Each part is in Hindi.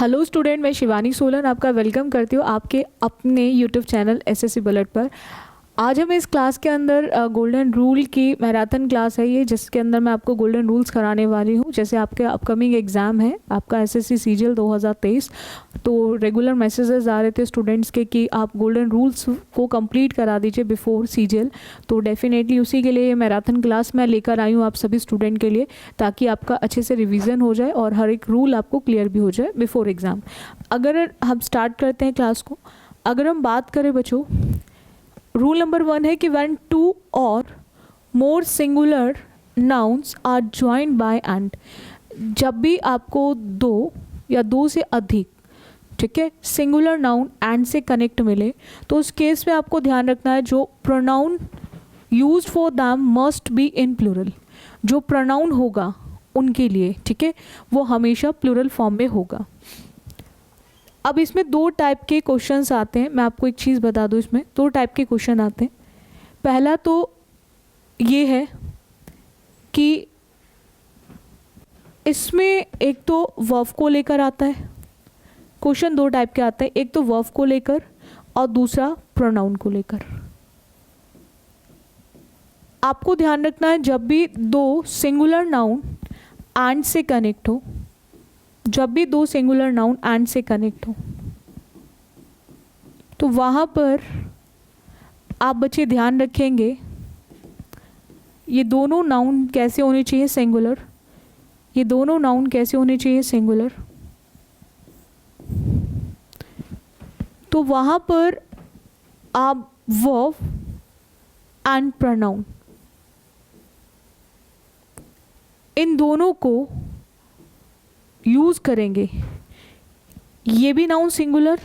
हेलो स्टूडेंट, मैं शिवानी सोलन आपका वेलकम करती हूँ आपके अपने यूट्यूब चैनल एसएससी बुलेट पर। आज हम इस क्लास के अंदर गोल्डन रूल की मैराथन क्लास है ये, जिसके अंदर मैं आपको गोल्डन रूल्स कराने वाली हूँ। जैसे आपके अपकमिंग एग्ज़ाम है आपका एसएससी सीजीएल 2023, तो रेगुलर मैसेजेस आ रहे थे स्टूडेंट्स के कि आप गोल्डन रूल्स को कंप्लीट करा दीजिए बिफोर सीजीएल। तो डेफिनेटली उसी के लिए ये मैराथन क्लास मैं लेकर आई हूँ आप सभी स्टूडेंट के लिए, ताकि आपका अच्छे से रिवीजन हो जाए और हर एक रूल आपको क्लियर भी हो जाए बिफोर एग्ज़ाम। अगर हम स्टार्ट करते हैं क्लास को, अगर हम बात करें बच्चों, रूल नंबर 1 है कि when two or more singular nouns are joined by and. जब भी आपको दो या दो से अधिक, ठीक है, सिंगुलर नाउन एंड से कनेक्ट मिले, तो उस केस में आपको ध्यान रखना है जो pronoun used for them must be in plural. जो प्रोनाउन होगा उनके लिए, ठीक है, वो हमेशा प्लूरल फॉर्म में होगा। अब इसमें दो टाइप के क्वेश्चंस आते हैं। मैं आपको एक चीज़ बता दूं, इसमें दो टाइप के क्वेश्चन आते हैं। पहला तो ये है कि इसमें एक तो वर्ब को लेकर आता है क्वेश्चन, दो टाइप के आते हैं, एक तो वर्ब को लेकर और दूसरा प्रोनाउन को लेकर। आपको ध्यान रखना है जब भी दो सिंगुलर नाउन एंड से कनेक्ट हो, जब भी दो सिंगुलर नाउन एंड से कनेक्ट हो, तो वहाँ पर आप बच्चे ध्यान रखेंगे ये दोनों नाउन कैसे होने चाहिए सिंगुलर, ये दोनों नाउन कैसे होने चाहिए सिंगुलर। तो वहाँ पर आप वर्ब एंड प्रोनाउन इन दोनों को यूज़ करेंगे। ये भी नाउन सिंगुलर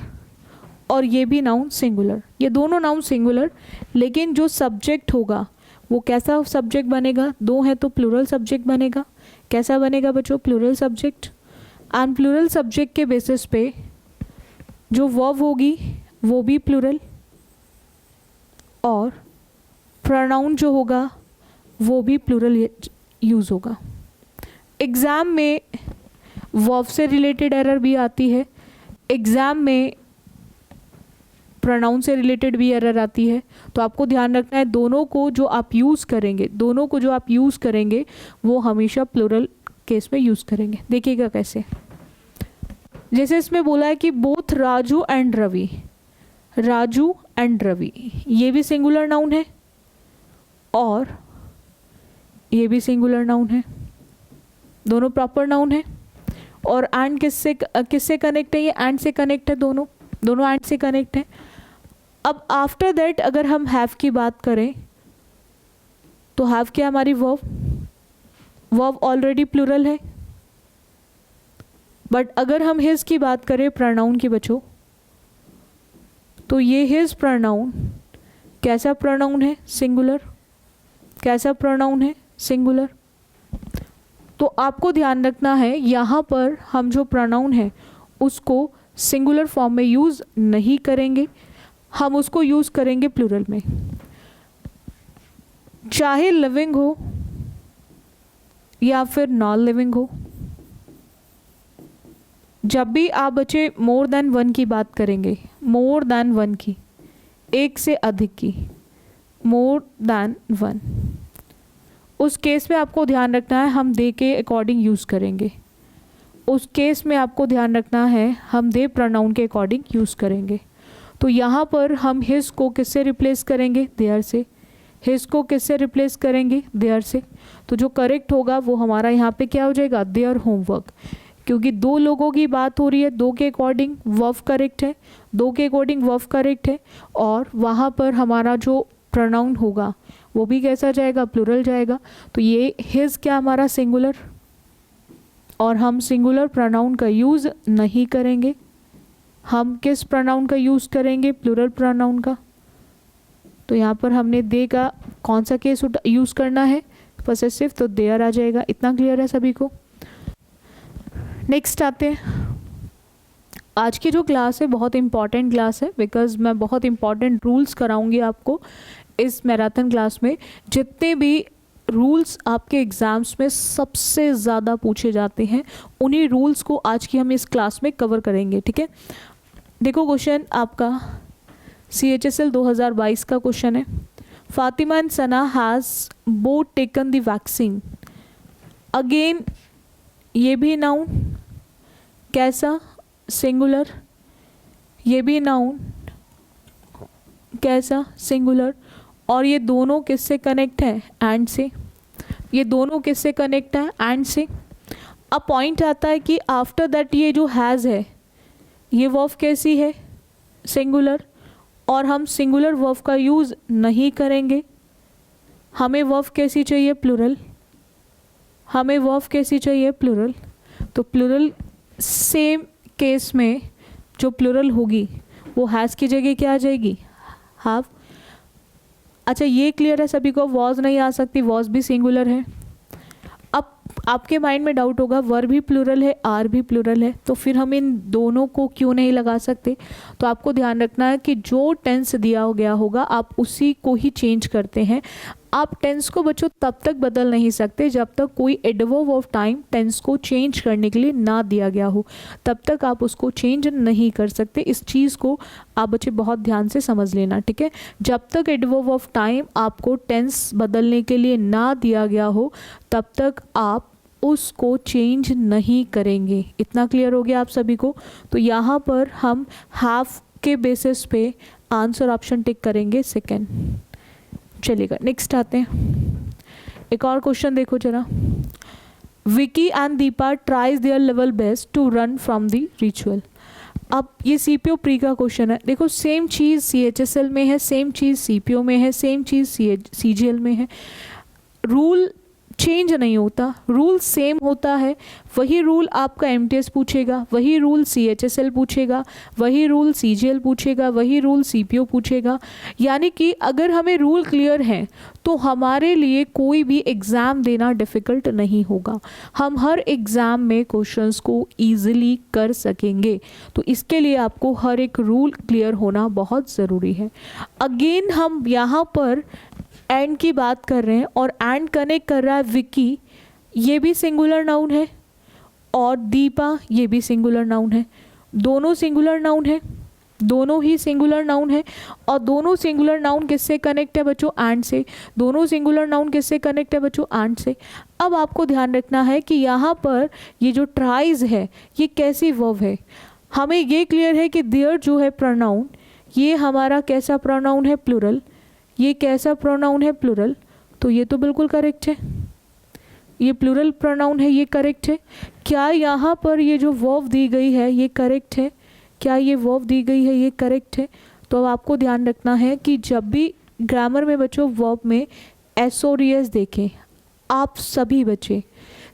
और ये भी नाउन सिंगुलर, ये दोनों नाउन सिंगुलर, लेकिन जो सब्जेक्ट होगा वो कैसा सब्जेक्ट बनेगा, दो है तो प्लूरल सब्जेक्ट बनेगा। कैसा बनेगा बच्चों? Plural subject. And plural subject के बेसिस पे जो वर्ब होगी वो भी प्लूरल, और प्रोनाउन जो होगा वो भी प्लूरल यूज़ होगा। एग्ज़ाम में वर्ब से रिलेटेड एरर भी आती है, एग्ज़ाम में प्रोनाउन से रिलेटेड भी एरर आती है। तो आपको ध्यान रखना है दोनों को जो आप यूज़ करेंगे, दोनों को जो आप यूज़ करेंगे वो हमेशा प्लूरल केस में यूज़ करेंगे। देखिएगा कैसे। जैसे इसमें बोला है कि both Raju and Ravi, Raju and Ravi, ये भी सिंगुलर नाउन है और ये भी सिंगुलर नाउन है, दोनों प्रॉपर नाउन है। और एंड किससे कनेक्ट है? ये एंड से कनेक्ट है, दोनों एंड से कनेक्ट है। अब आफ्टर दैट अगर हम हैव की बात करें तो हैव क्या हमारी वर्ब ऑलरेडी प्लूरल है। बट अगर हम हिज की बात करें प्रोनाउन की बच्चों, तो ये हिज प्रोनाउन कैसा प्रोनाउन है? सिंगुलर। कैसा प्रोनाउन है? सिंगुलर। तो आपको ध्यान रखना है यहाँ पर हम जो प्रोनाउन है उसको सिंगुलर फॉर्म में यूज़ नहीं करेंगे, हम उसको यूज़ करेंगे प्लूरल में। चाहे लिविंग हो या फिर नॉन लिविंग हो, जब भी आप बच्चे मोर देन वन की बात करेंगे, मोर देन वन की, एक से अधिक की, मोर देन वन, उस केस में आपको ध्यान रखना है हम दे के अकॉर्डिंग यूज़ करेंगे। उस केस में आपको ध्यान रखना है हम दे प्रोनाउन के अकॉर्डिंग यूज़ करेंगे। तो यहाँ पर हम हिज को किससे रिप्लेस करेंगे? देयर से। हिज को किससे रिप्लेस करेंगे? देयर से। तो जो करेक्ट होगा वो हमारा यहाँ पे क्या हो जाएगा? Their homework. क्योंकि दो लोगों की बात हो रही है, दो के अकॉर्डिंग वर्ब करेक्ट है, दो के अकॉर्डिंग वर्ब करेक्ट है, और वहाँ पर हमारा जो प्रोनाउन होगा वो भी कैसा जाएगा? प्लूरल जाएगा। तो ये हिज क्या हमारा सिंगुलर, और हम सिंगुलर प्रोनाउन का यूज़ नहीं करेंगे। हम किस प्रोनाउन का यूज़ करेंगे? प्लूरल प्रोनाउन का। तो यहाँ पर हमने दे का कौन सा केस यूज़ करना है? पॉसेसिव, तो देयर आ जाएगा। इतना क्लियर है सभी को? नेक्स्ट आते हैं। आज की जो क्लास है बहुत इंपॉर्टेंट क्लास है, बिकॉज मैं बहुत इंपॉर्टेंट रूल्स कराऊंगी आपको इस मैराथन क्लास में। जितने भी रूल्स आपके एग्ज़ाम्स में सबसे ज़्यादा पूछे जाते हैं, उन्हीं रूल्स को आज की हम इस क्लास में कवर करेंगे, ठीक है। देखो क्वेश्चन आपका CHSL 2022 का क्वेश्चन है। Fatima and Sana has both taken the vaccine. Again ये भी नाउन, कैसा, सिंगुलर, ये भी नाउन, कैसा, सिंगुलर, और ये दोनों किससे कनेक्ट है, एंड से। ये दोनों किससे कनेक्ट है, एंड से। अब पॉइंट आता है कि आफ्टर दैट ये जो हैज़ है ये वर्ब कैसी है, सिंगुलर, और हम सिंगुलर वर्ब का यूज़ नहीं करेंगे। हमें वर्ब कैसी चाहिए, प्लूरल। हमें वर्ब कैसी चाहिए, प्लूरल। तो प्लूरल सेम केस में जो प्लूरल होगी वो हैज़ की जगह क्या आ जाएगी, हैव। अच्छा ये क्लियर है सभी को, वॉज नहीं आ सकती, वॉज भी सिंगुलर है। अब आपके माइंड में डाउट होगा वर्ब भी प्लूरल है, आर भी प्लूरल है, तो फिर हम इन दोनों को क्यों नहीं लगा सकते। तो आपको ध्यान रखना है कि जो टेंस दिया गया होगा आप उसी को ही चेंज करते हैं। आप टेंस को बच्चों तब तक बदल नहीं सकते जब तक कोई एडवर्ब ऑफ टाइम टेंस को चेंज करने के लिए ना दिया गया हो, तब तक आप उसको चेंज नहीं कर सकते। इस चीज़ को आप बच्चे बहुत ध्यान से समझ लेना, ठीक है। जब तक एडवर्ब ऑफ टाइम आपको टेंस बदलने के लिए ना दिया गया हो तब तक आप उसको चेंज नहीं करेंगे। इतना क्लियर हो गया आप सभी को। तो यहाँ पर हम हाफ के बेसिस पे आंसर ऑप्शन टिक करेंगे, सेकेंड। चलिएगा नेक्स्ट आते हैं। एक और क्वेश्चन देखो जरा। Vicky and Deepa tries their level best to run from the ritual. अब ये CPO प्री का क्वेश्चन है। देखो सेम चीज़ CHSL में है, सेम चीज़ CPO में है, सेम चीज़ CGL में है। रूल चेंज नहीं होता, रूल सेम होता है। वही रूल आपका MTS पूछेगा, वही रूल CHSL पूछेगा, वही रूल CGL पूछेगा, वही रूल CPO पूछेगा। यानी कि अगर हमें रूल क्लियर हैं तो हमारे लिए कोई भी एग्ज़ाम देना डिफ़िकल्ट नहीं होगा। हम हर एग्ज़ाम में क्वेश्चंस को ईजिली कर सकेंगे। तो इसके लिए आपको हर एक रूल क्लियर होना बहुत ज़रूरी है। अगेन हम यहाँ पर एंड की बात कर रहे हैं और एंड कनेक्ट कर रहा है विकी, ये भी सिंगुलर नाउन है, और दीपा ये भी सिंगुलर नाउन है। दोनों सिंगुलर नाउन है, दोनों ही सिंगुलर नाउन है। और दोनों सिंगुलर नाउन किससे कनेक्ट है बच्चों, एंड से। दोनों सिंगुलर नाउन किससे कनेक्ट है बच्चों, एंड से। अब आपको ध्यान रखना है कि यहाँ पर ये जो ट्राइज है ये कैसी वर्ब है। हमें ये क्लियर है कि देयर जो है प्रोनाउन, ये हमारा कैसा प्रोनाउन है, प्लूरल। ये कैसा प्रोनाउन है, प्लूरल। तो ये तो बिल्कुल करेक्ट है, ये प्लूरल प्रोनाउन है, ये करेक्ट है। क्या यहाँ पर ये जो वर्ब दी गई है ये करेक्ट है, क्या ये वर्ब दी गई है ये करेक्ट है। तो अब आपको ध्यान रखना है कि जब भी ग्रामर में बच्चों वर्ब में SORES देखें आप सभी बच्चे,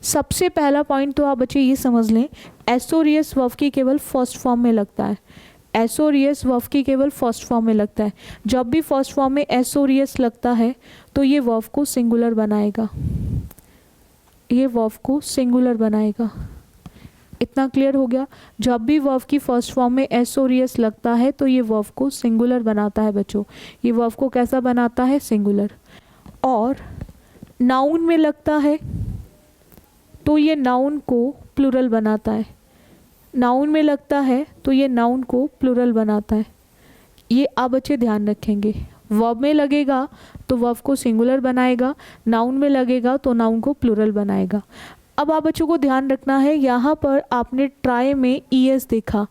सबसे पहला पॉइंट तो आप बच्चे ये समझ लें SORES वर्ब की केवल फर्स्ट फॉर्म में लगता है। SORES वर्ब की केवल फर्स्ट फॉर्म में लगता है। जब भी फर्स्ट फॉर्म में SORES लगता है तो ये वर्ब को सिंगुलर बनाएगा, ये वर्ब को सिंगुलर बनाएगा। इतना क्लियर हो गया। जब भी वर्ब की फर्स्ट फॉर्म में SORES लगता है तो ये वर्ब को सिंगुलर बनाता है बच्चों। ये वर्ब को कैसा बनाता है, सिंगुलर। और नाउन में लगता है तो ये नाउन को प्लूरल बनाता है। नाउन में लगता है तो ये नाउन को प्लूरल बनाता है। ये आप बच्चे ध्यान रखेंगे। वर्ब में लगेगा तो वर्ब को सिंगुलर बनाएगा, नाउन में लगेगा तो नाउन को प्लूरल बनाएगा। अब आप बच्चों को ध्यान रखना है, यहाँ पर आपने ट्राई में ES देखा,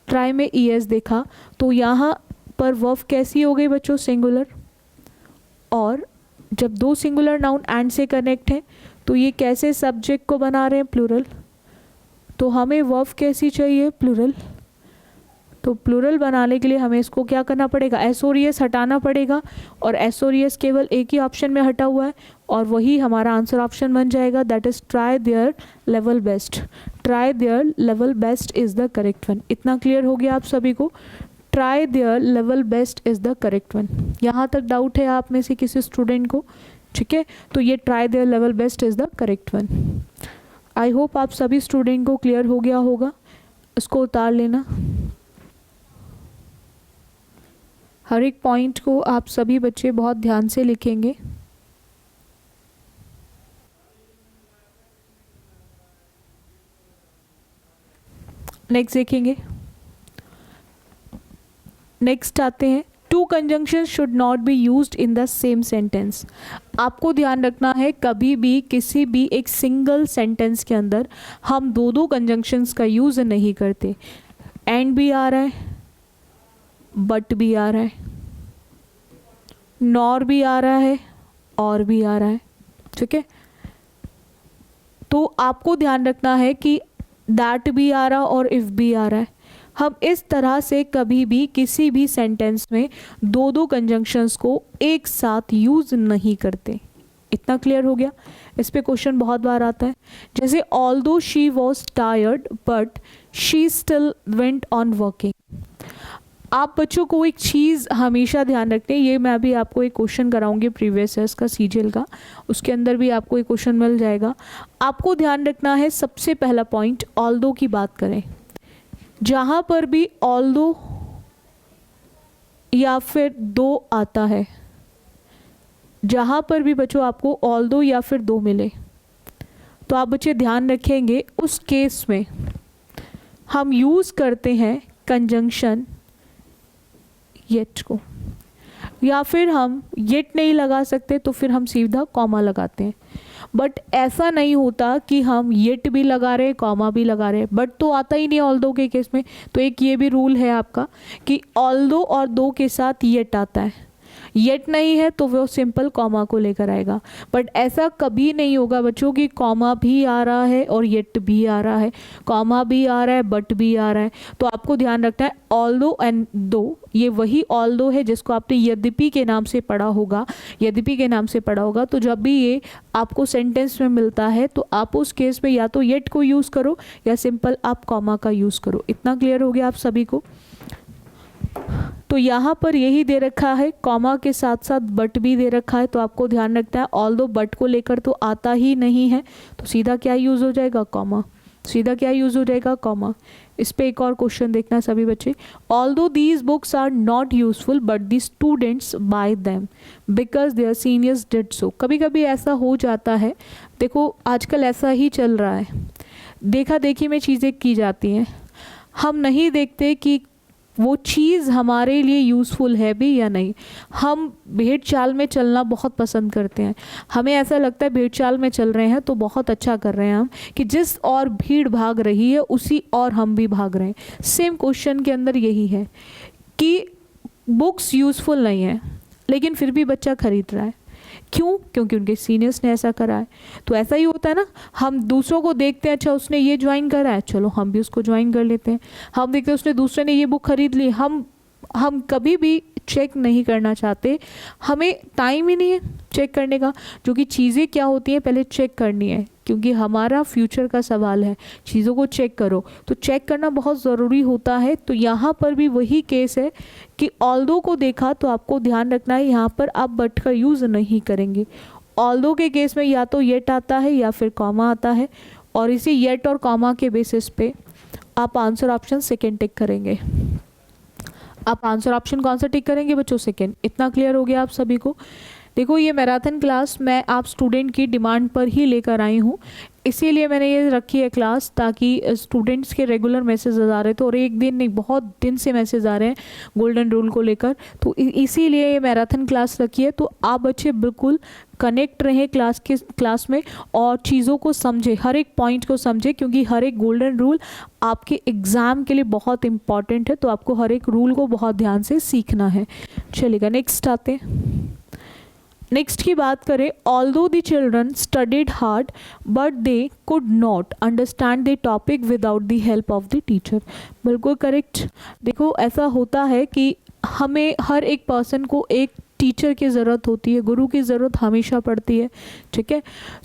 ट्राई में ES देखा, तो यहाँ पर वर्ब कैसी हो गई बच्चों, सिंगुलर। और जब दो सिंगुलर नाउन एंड से कनेक्ट हैं तो ये कैसे सब्जेक्ट को बना रहे हैं, प्लूरल। तो हमें वर्ब कैसी चाहिए, प्लूरल। तो प्लूरल बनाने के लिए हमें इसको क्या करना पड़ेगा, SORES हटाना पड़ेगा। और SORES केवल एक ही ऑप्शन में हटा हुआ है और वही हमारा आंसर ऑप्शन बन जाएगा, that is try there level best. Try there level best is the correct one. इतना क्लियर हो गया आप सभी को, try there level best is the correct one. यहाँ तक डाउट है आप में से किसी स्टूडेंट को, ठीक है। तो ये try there level best is the correct one. I hope आप सभी स्टूडेंट को क्लियर हो गया होगा। इसको उतार लेना, हर एक पॉइंट को आप सभी बच्चे बहुत ध्यान से लिखेंगे। नेक्स्ट देखेंगे, नेक्स्ट आते हैं, two conjunctions should not be used in the same sentence. आपको ध्यान रखना है कभी भी किसी भी एक सिंगल सेंटेंस के अंदर हम दो दो कंजंक्शंस का यूज़ नहीं करते। एंड भी आ रहा है, बट भी आ रहा है, नॉर भी आ रहा है, और भी आ रहा है, ठीक है। तो आपको ध्यान रखना है कि दैट भी आ रहा और इफ़ भी आ रहा है। हम इस तरह से कभी भी किसी भी सेंटेंस में दो दो कंजंक्शंस को एक साथ यूज़ नहीं करते। इतना क्लियर हो गया। इस पे क्वेश्चन बहुत बार आता है, जैसे although she was tired but she still went on working. आप बच्चों को एक चीज़ हमेशा ध्यान रखते हैं, ये मैं अभी आपको एक क्वेश्चन कराऊंगी प्रीवियस ईयर्स का सीजीएल का, उसके अंदर भी आपको एक क्वेश्चन मिल जाएगा। आपको ध्यान रखना है सबसे पहला पॉइंट, ऑल्दो की बात करें, जहाँ पर भी ऑल्दो या फिर दो आता है, जहाँ पर भी बच्चों आपको ऑल्दो या फिर दो मिले, तो आप बच्चे ध्यान रखेंगे उस केस में हम यूज़ करते हैं कंजंक्शन येट को, या फिर हम येट नहीं लगा सकते तो फिर हम सीधा कॉमा लगाते हैं। बट ऐसा नहीं होता कि हम येट भी लगा रहे हैं कॉमा भी लगा रहे हैं, बट तो आता ही नहीं ऑल्दो के केस में। तो एक ये भी रूल है आपका कि ऑल्दो और दो के साथ येट आता है, येट नहीं है तो वो सिंपल कॉमा को लेकर आएगा। बट ऐसा कभी नहीं होगा बच्चों कि कॉमा भी आ रहा है और येट भी आ रहा है, कॉमा भी आ रहा है बट भी आ रहा है। तो आपको ध्यान रखना है ऑल्दो एंड दो, ये वही ऑल्दो है जिसको आपने यद्यपि के नाम से पढ़ा होगा, यद्यपि के नाम से पढ़ा होगा। तो जब भी ये आपको सेंटेंस में मिलता है तो आप उस केस में या तो येट को यूज़ करो या सिंपल आप कॉमा का यूज़ करो। इतना क्लियर हो गया आप सभी को। तो यहाँ पर यही दे रखा है, कॉमा के साथ साथ बट भी दे रखा है, तो आपको ध्यान रखना है ऑल्दो बट को लेकर तो आता ही नहीं है, तो सीधा क्या यूज़ हो जाएगा, कॉमा। सीधा क्या यूज़ हो जाएगा, कॉमा। इस पे एक और क्वेश्चन देखना सभी बच्चे, although these books are not useful but the students buy them because their seniors did so. कभी कभी ऐसा हो जाता है, देखो आजकल ऐसा ही चल रहा है, देखा देखी में चीज़ें की जाती हैं, हम नहीं देखते कि वो चीज़ हमारे लिए यूज़फुल है भी या नहीं। हम भेड़ चाल में चलना बहुत पसंद करते हैं, हमें ऐसा लगता है भेड़ चाल में चल रहे हैं तो बहुत अच्छा कर रहे हैं हम, कि जिस और भीड़ भाग रही है उसी और हम भी भाग रहे हैं। सेम क्वेश्चन के अंदर यही है कि बुक्स यूज़फुल नहीं है लेकिन फिर भी बच्चा खरीद रहा है, क्यों? क्योंकि उनके सीनियर्स ने ऐसा करा है। तो ऐसा ही होता है ना, हम दूसरों को देखते हैं, अच्छा उसने ये ज्वाइन करा है चलो हम भी उसको ज्वाइन कर लेते हैं। हम देखते हैं उसने दूसरे ने ये बुक खरीद ली, हम कभी भी चेक नहीं करना चाहते, हमें टाइम ही नहीं है चेक करने का। जो कि चीज़ें क्या होती हैं पहले चेक करनी है, क्योंकि हमारा फ्यूचर का सवाल है, चीज़ों को चेक करो, तो चेक करना बहुत ज़रूरी होता है। तो यहाँ पर भी वही केस है कि ऑल्दो को देखा तो आपको ध्यान रखना है यहाँ पर आप बट का यूज़ नहीं करेंगे। ऑल्दो के केस में या तो येट आता है या फिर कॉमा आता है, और इसी येट और कॉमा के बेसिस पे आप आंसर ऑप्शन सेकेंड टिक करेंगे। आप आंसर ऑप्शन कौन सा टिक करेंगे बच्चों, सेकेंड। इतना क्लियर हो गया आप सभी को। देखो ये मैराथन क्लास मैं आप स्टूडेंट की डिमांड पर ही लेकर आई हूँ, इसीलिए मैंने ये रखी है क्लास, ताकि स्टूडेंट्स के रेगुलर मैसेज आ रहे थे और एक दिन नहीं बहुत दिन से मैसेज आ रहे हैं गोल्डन रूल को लेकर, तो इसीलिए ये मैराथन क्लास रखी है। तो आप बच्चे बिल्कुल कनेक्ट रहें क्लास में और चीज़ों को समझे, हर एक पॉइंट को समझे, क्योंकि हर एक गोल्डन रूल आपके एग्ज़ाम के लिए बहुत इंपॉर्टेंट है। तो आपको हर एक रूल को बहुत ध्यान से सीखना है। चलिएगा नेक्स्ट आते हैं। नेक्स्ट की बात करें, although the children studied hard but they could not understand the topic without the help of the teacher. बिल्कुल करेक्ट। देखो ऐसा होता है कि हमें हर एक पर्सन को एक टीचर की ज़रूरत होती है, गुरु की ज़रूरत हमेशा पड़ती है, ठीक है।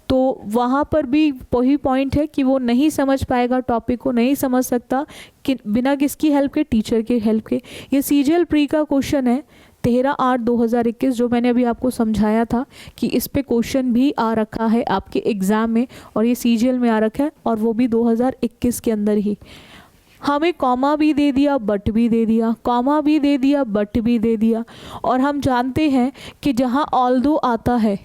तो वहाँ पर भी वही पॉइंट है कि वो नहीं समझ पाएगा टॉपिक को, नहीं समझ सकता कि बिना किसकी हेल्प के, टीचर की हेल्प के। ये सीजीएल प्री का क्वेश्चन है 13/8/2021, जो मैंने अभी आपको समझाया था कि इस पे क्वेश्चन भी आ रखा है आपके एग्ज़ाम में, और ये सीजीएल में आ रखा है, और वो भी 2021 के अंदर ही। हमें कॉमा भी दे दिया, बट भी दे दिया, कॉमा भी दे दिया, बट भी दे दिया, और हम जानते हैं कि जहाँ ऑल्दो आता है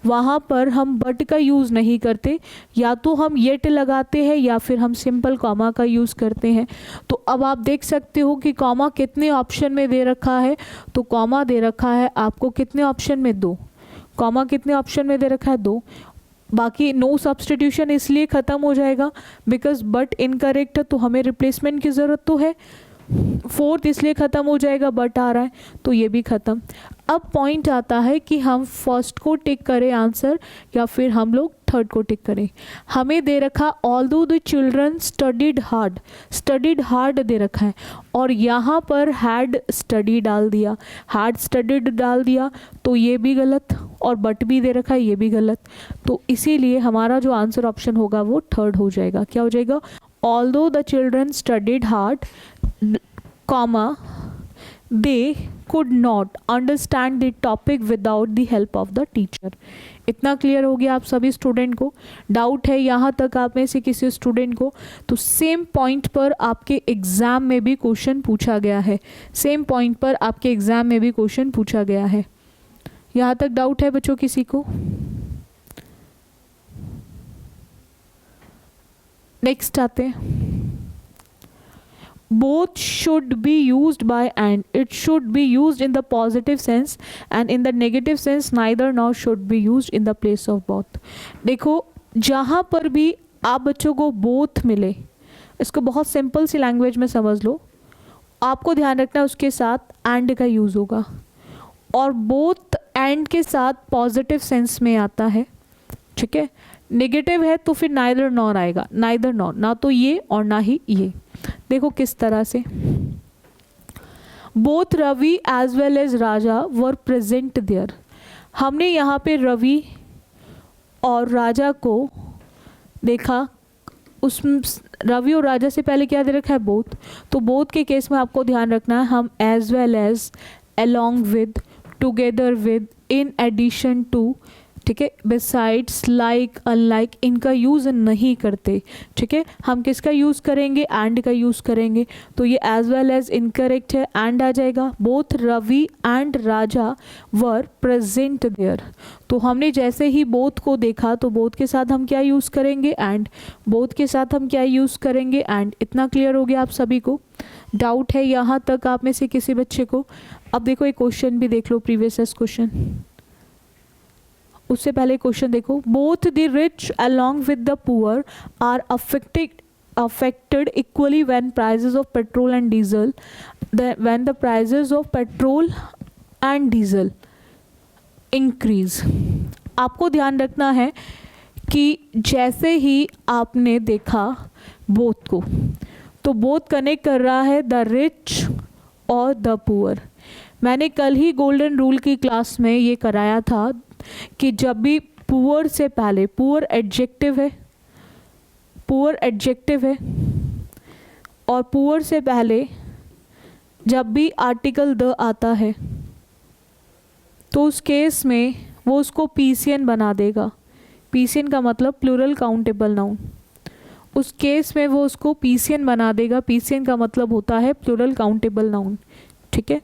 वहाँ पर हम बट का यूज़ नहीं करते, या तो हम येट लगाते हैं या फिर हम सिंपल कॉमा का यूज़ करते हैं। तो अब आप देख सकते हो कि कॉमा कितने ऑप्शन में दे रखा है, तो कॉमा दे रखा है आपको कितने ऑप्शन में, 2। कॉमा कितने ऑप्शन में दे रखा है, 2। बाकी नो सब्सटीट्यूशन इसलिए ख़त्म हो जाएगा बिकॉज बट इनकरेक्ट है, तो हमें रिप्लेसमेंट की ज़रूरत तो है। 4th इसलिए ख़त्म हो जाएगा, बट आ रहा है तो ये भी ख़त्म। अब पॉइंट आता है कि हम फर्स्ट को टिक करें आंसर या फिर हम लोग थर्ड को टिक करें। हमें दे रखा although the children studied hard they रखा है और यहाँ पर हैड स्टडी डाल दिया, हैड स्टडीड डाल दिया, तो ये भी गलत, और बट भी दे रखा है, ये भी गलत। तो इसीलिए हमारा जो आंसर ऑप्शन होगा वो थर्ड हो जाएगा। क्या हो जाएगा? Although the children studied hard, comma, they could not understand the topic without the help of the teacher। इतना क्लियर हो गया आप सभी स्टूडेंट को? डाउट है यहाँ तक आप में से किसी स्टूडेंट को? तो सेम पॉइंट पर आपके एग्ज़ाम में भी क्वेश्चन पूछा गया है, सेम पॉइंट पर आपके एग्ज़ाम में भी क्वेश्चन पूछा गया है। यहाँ तक डाउट है बच्चों किसी को? नेक्स्ट आते हैं। Both should be used by and, it should be used in the positive sense and in the negative sense neither nor should be used in the place of both। देखो जहाँ पर भी आप बच्चों को both मिले, इसको बहुत सिंपल सी लैंग्वेज में समझ लो, आपको ध्यान रखना है उसके साथ and का यूज़ होगा, और both and के साथ पॉजिटिव सेंस में आता है, ठीक है। नेगेटिव है तो फिर नाइदर नॉर आएगा, नाइदर नॉर, ना तो ये और ना ही ये। देखो किस तरह से, both Ravi as well as Raja were present there. हमने यहाँ पे रवि और राजा को देखा, उस रवि और राजा से पहले क्या दे रखा है? बोथ। तो बोथ के केस में आपको ध्यान रखना है हम as well as, along with, together with, in addition to, ठीक है, बिसाइड्स, लाइक, अनलाइक, इनका यूज़ नहीं करते, ठीक है। हम किसका यूज़ करेंगे? एंड का यूज़ करेंगे। तो ये एज वेल एज इनकरेक्ट है, एंड आ जाएगा। Both Ravi and Raja were present there. तो हमने जैसे ही बोथ को देखा तो बोथ के साथ हम क्या यूज़ करेंगे? एंड। बोथ के साथ हम क्या यूज़ करेंगे? एंड। इतना क्लियर हो गया आप सभी को? डाउट है यहाँ तक आप में से किसी बच्चे को? अब देखो एक क्वेश्चन भी देख लो, प्रीवियस क्वेश्चन। उससे पहले क्वेश्चन देखो, both the rich along with the poor are affected equally when prices of petrol and diesel, when the prices of petrol and diesel increase। आपको ध्यान रखना है कि जैसे ही आपने देखा बोथ को, तो बोथ कनेक्ट कर रहा है द रिच और द पुअर। मैंने कल ही गोल्डन रूल की क्लास में ये कराया था कि जब भी पुअर से पहले, पुअर एडजेक्टिव है, पुअर एडजेक्टिव है, और पुअर से पहले जब भी आर्टिकल द आता है तो उस केस में वो उसको पीसीएन बना देगा। पीसीएन का मतलब प्लूरल काउंटेबल नाउन। उस केस में वो उसको पीसीएन बना देगा। पीसीएन का मतलब होता है प्लूरल काउंटेबल नाउन, ठीक है।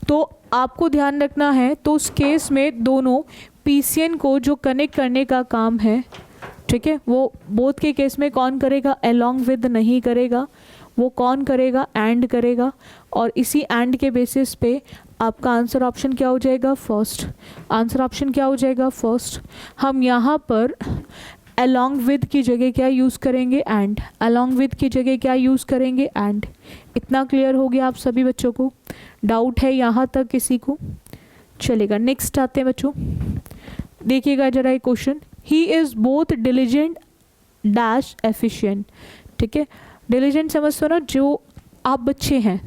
तो आपको ध्यान रखना है, तो उस केस में दोनों पीसीएन को जो कनेक्ट करने का काम है, ठीक है, वो बोथ के केस में कौन करेगा? अलोंग विद नहीं करेगा, वो कौन करेगा? एंड करेगा। और इसी एंड के बेसिस पे आपका आंसर ऑप्शन क्या हो जाएगा? फर्स्ट। आंसर ऑप्शन क्या हो जाएगा? फर्स्ट। हम यहाँ पर अलोंग विद की जगह क्या यूज़ करेंगे? एंड। अलोंग विद की जगह क्या यूज़ करेंगे? एंड। इतना क्लियर हो गया आप सभी बच्चों को? डाउट है यहाँ तक किसी को? चलेगा, नेक्स्ट आते हैं बच्चों। देखिएगा जरा ये question, he is both diligent dash efficient, ठीक है। डिलीजेंट समझते हो ना, जो आप बच्चे हैं,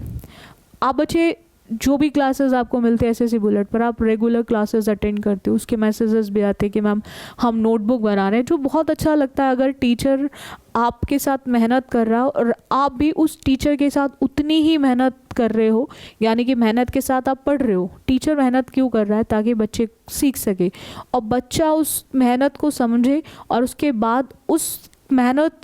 आप बच्चे जो भी क्लासेस आपको मिलते हैं एसएससी बुलेट पर, आप रेगुलर क्लासेस अटेंड करते हो, उसके मैसेजेस भी आते हैं कि मैम हम नोटबुक बना रहे हैं, जो बहुत अच्छा लगता है अगर टीचर आपके साथ मेहनत कर रहा हो और आप भी उस टीचर के साथ उतनी ही मेहनत कर रहे हो, यानी कि मेहनत के साथ आप पढ़ रहे हो। टीचर मेहनत क्यों कर रहा है? ताकि बच्चे सीख सके और बच्चा उस मेहनत को समझे और उसके बाद उस मेहनत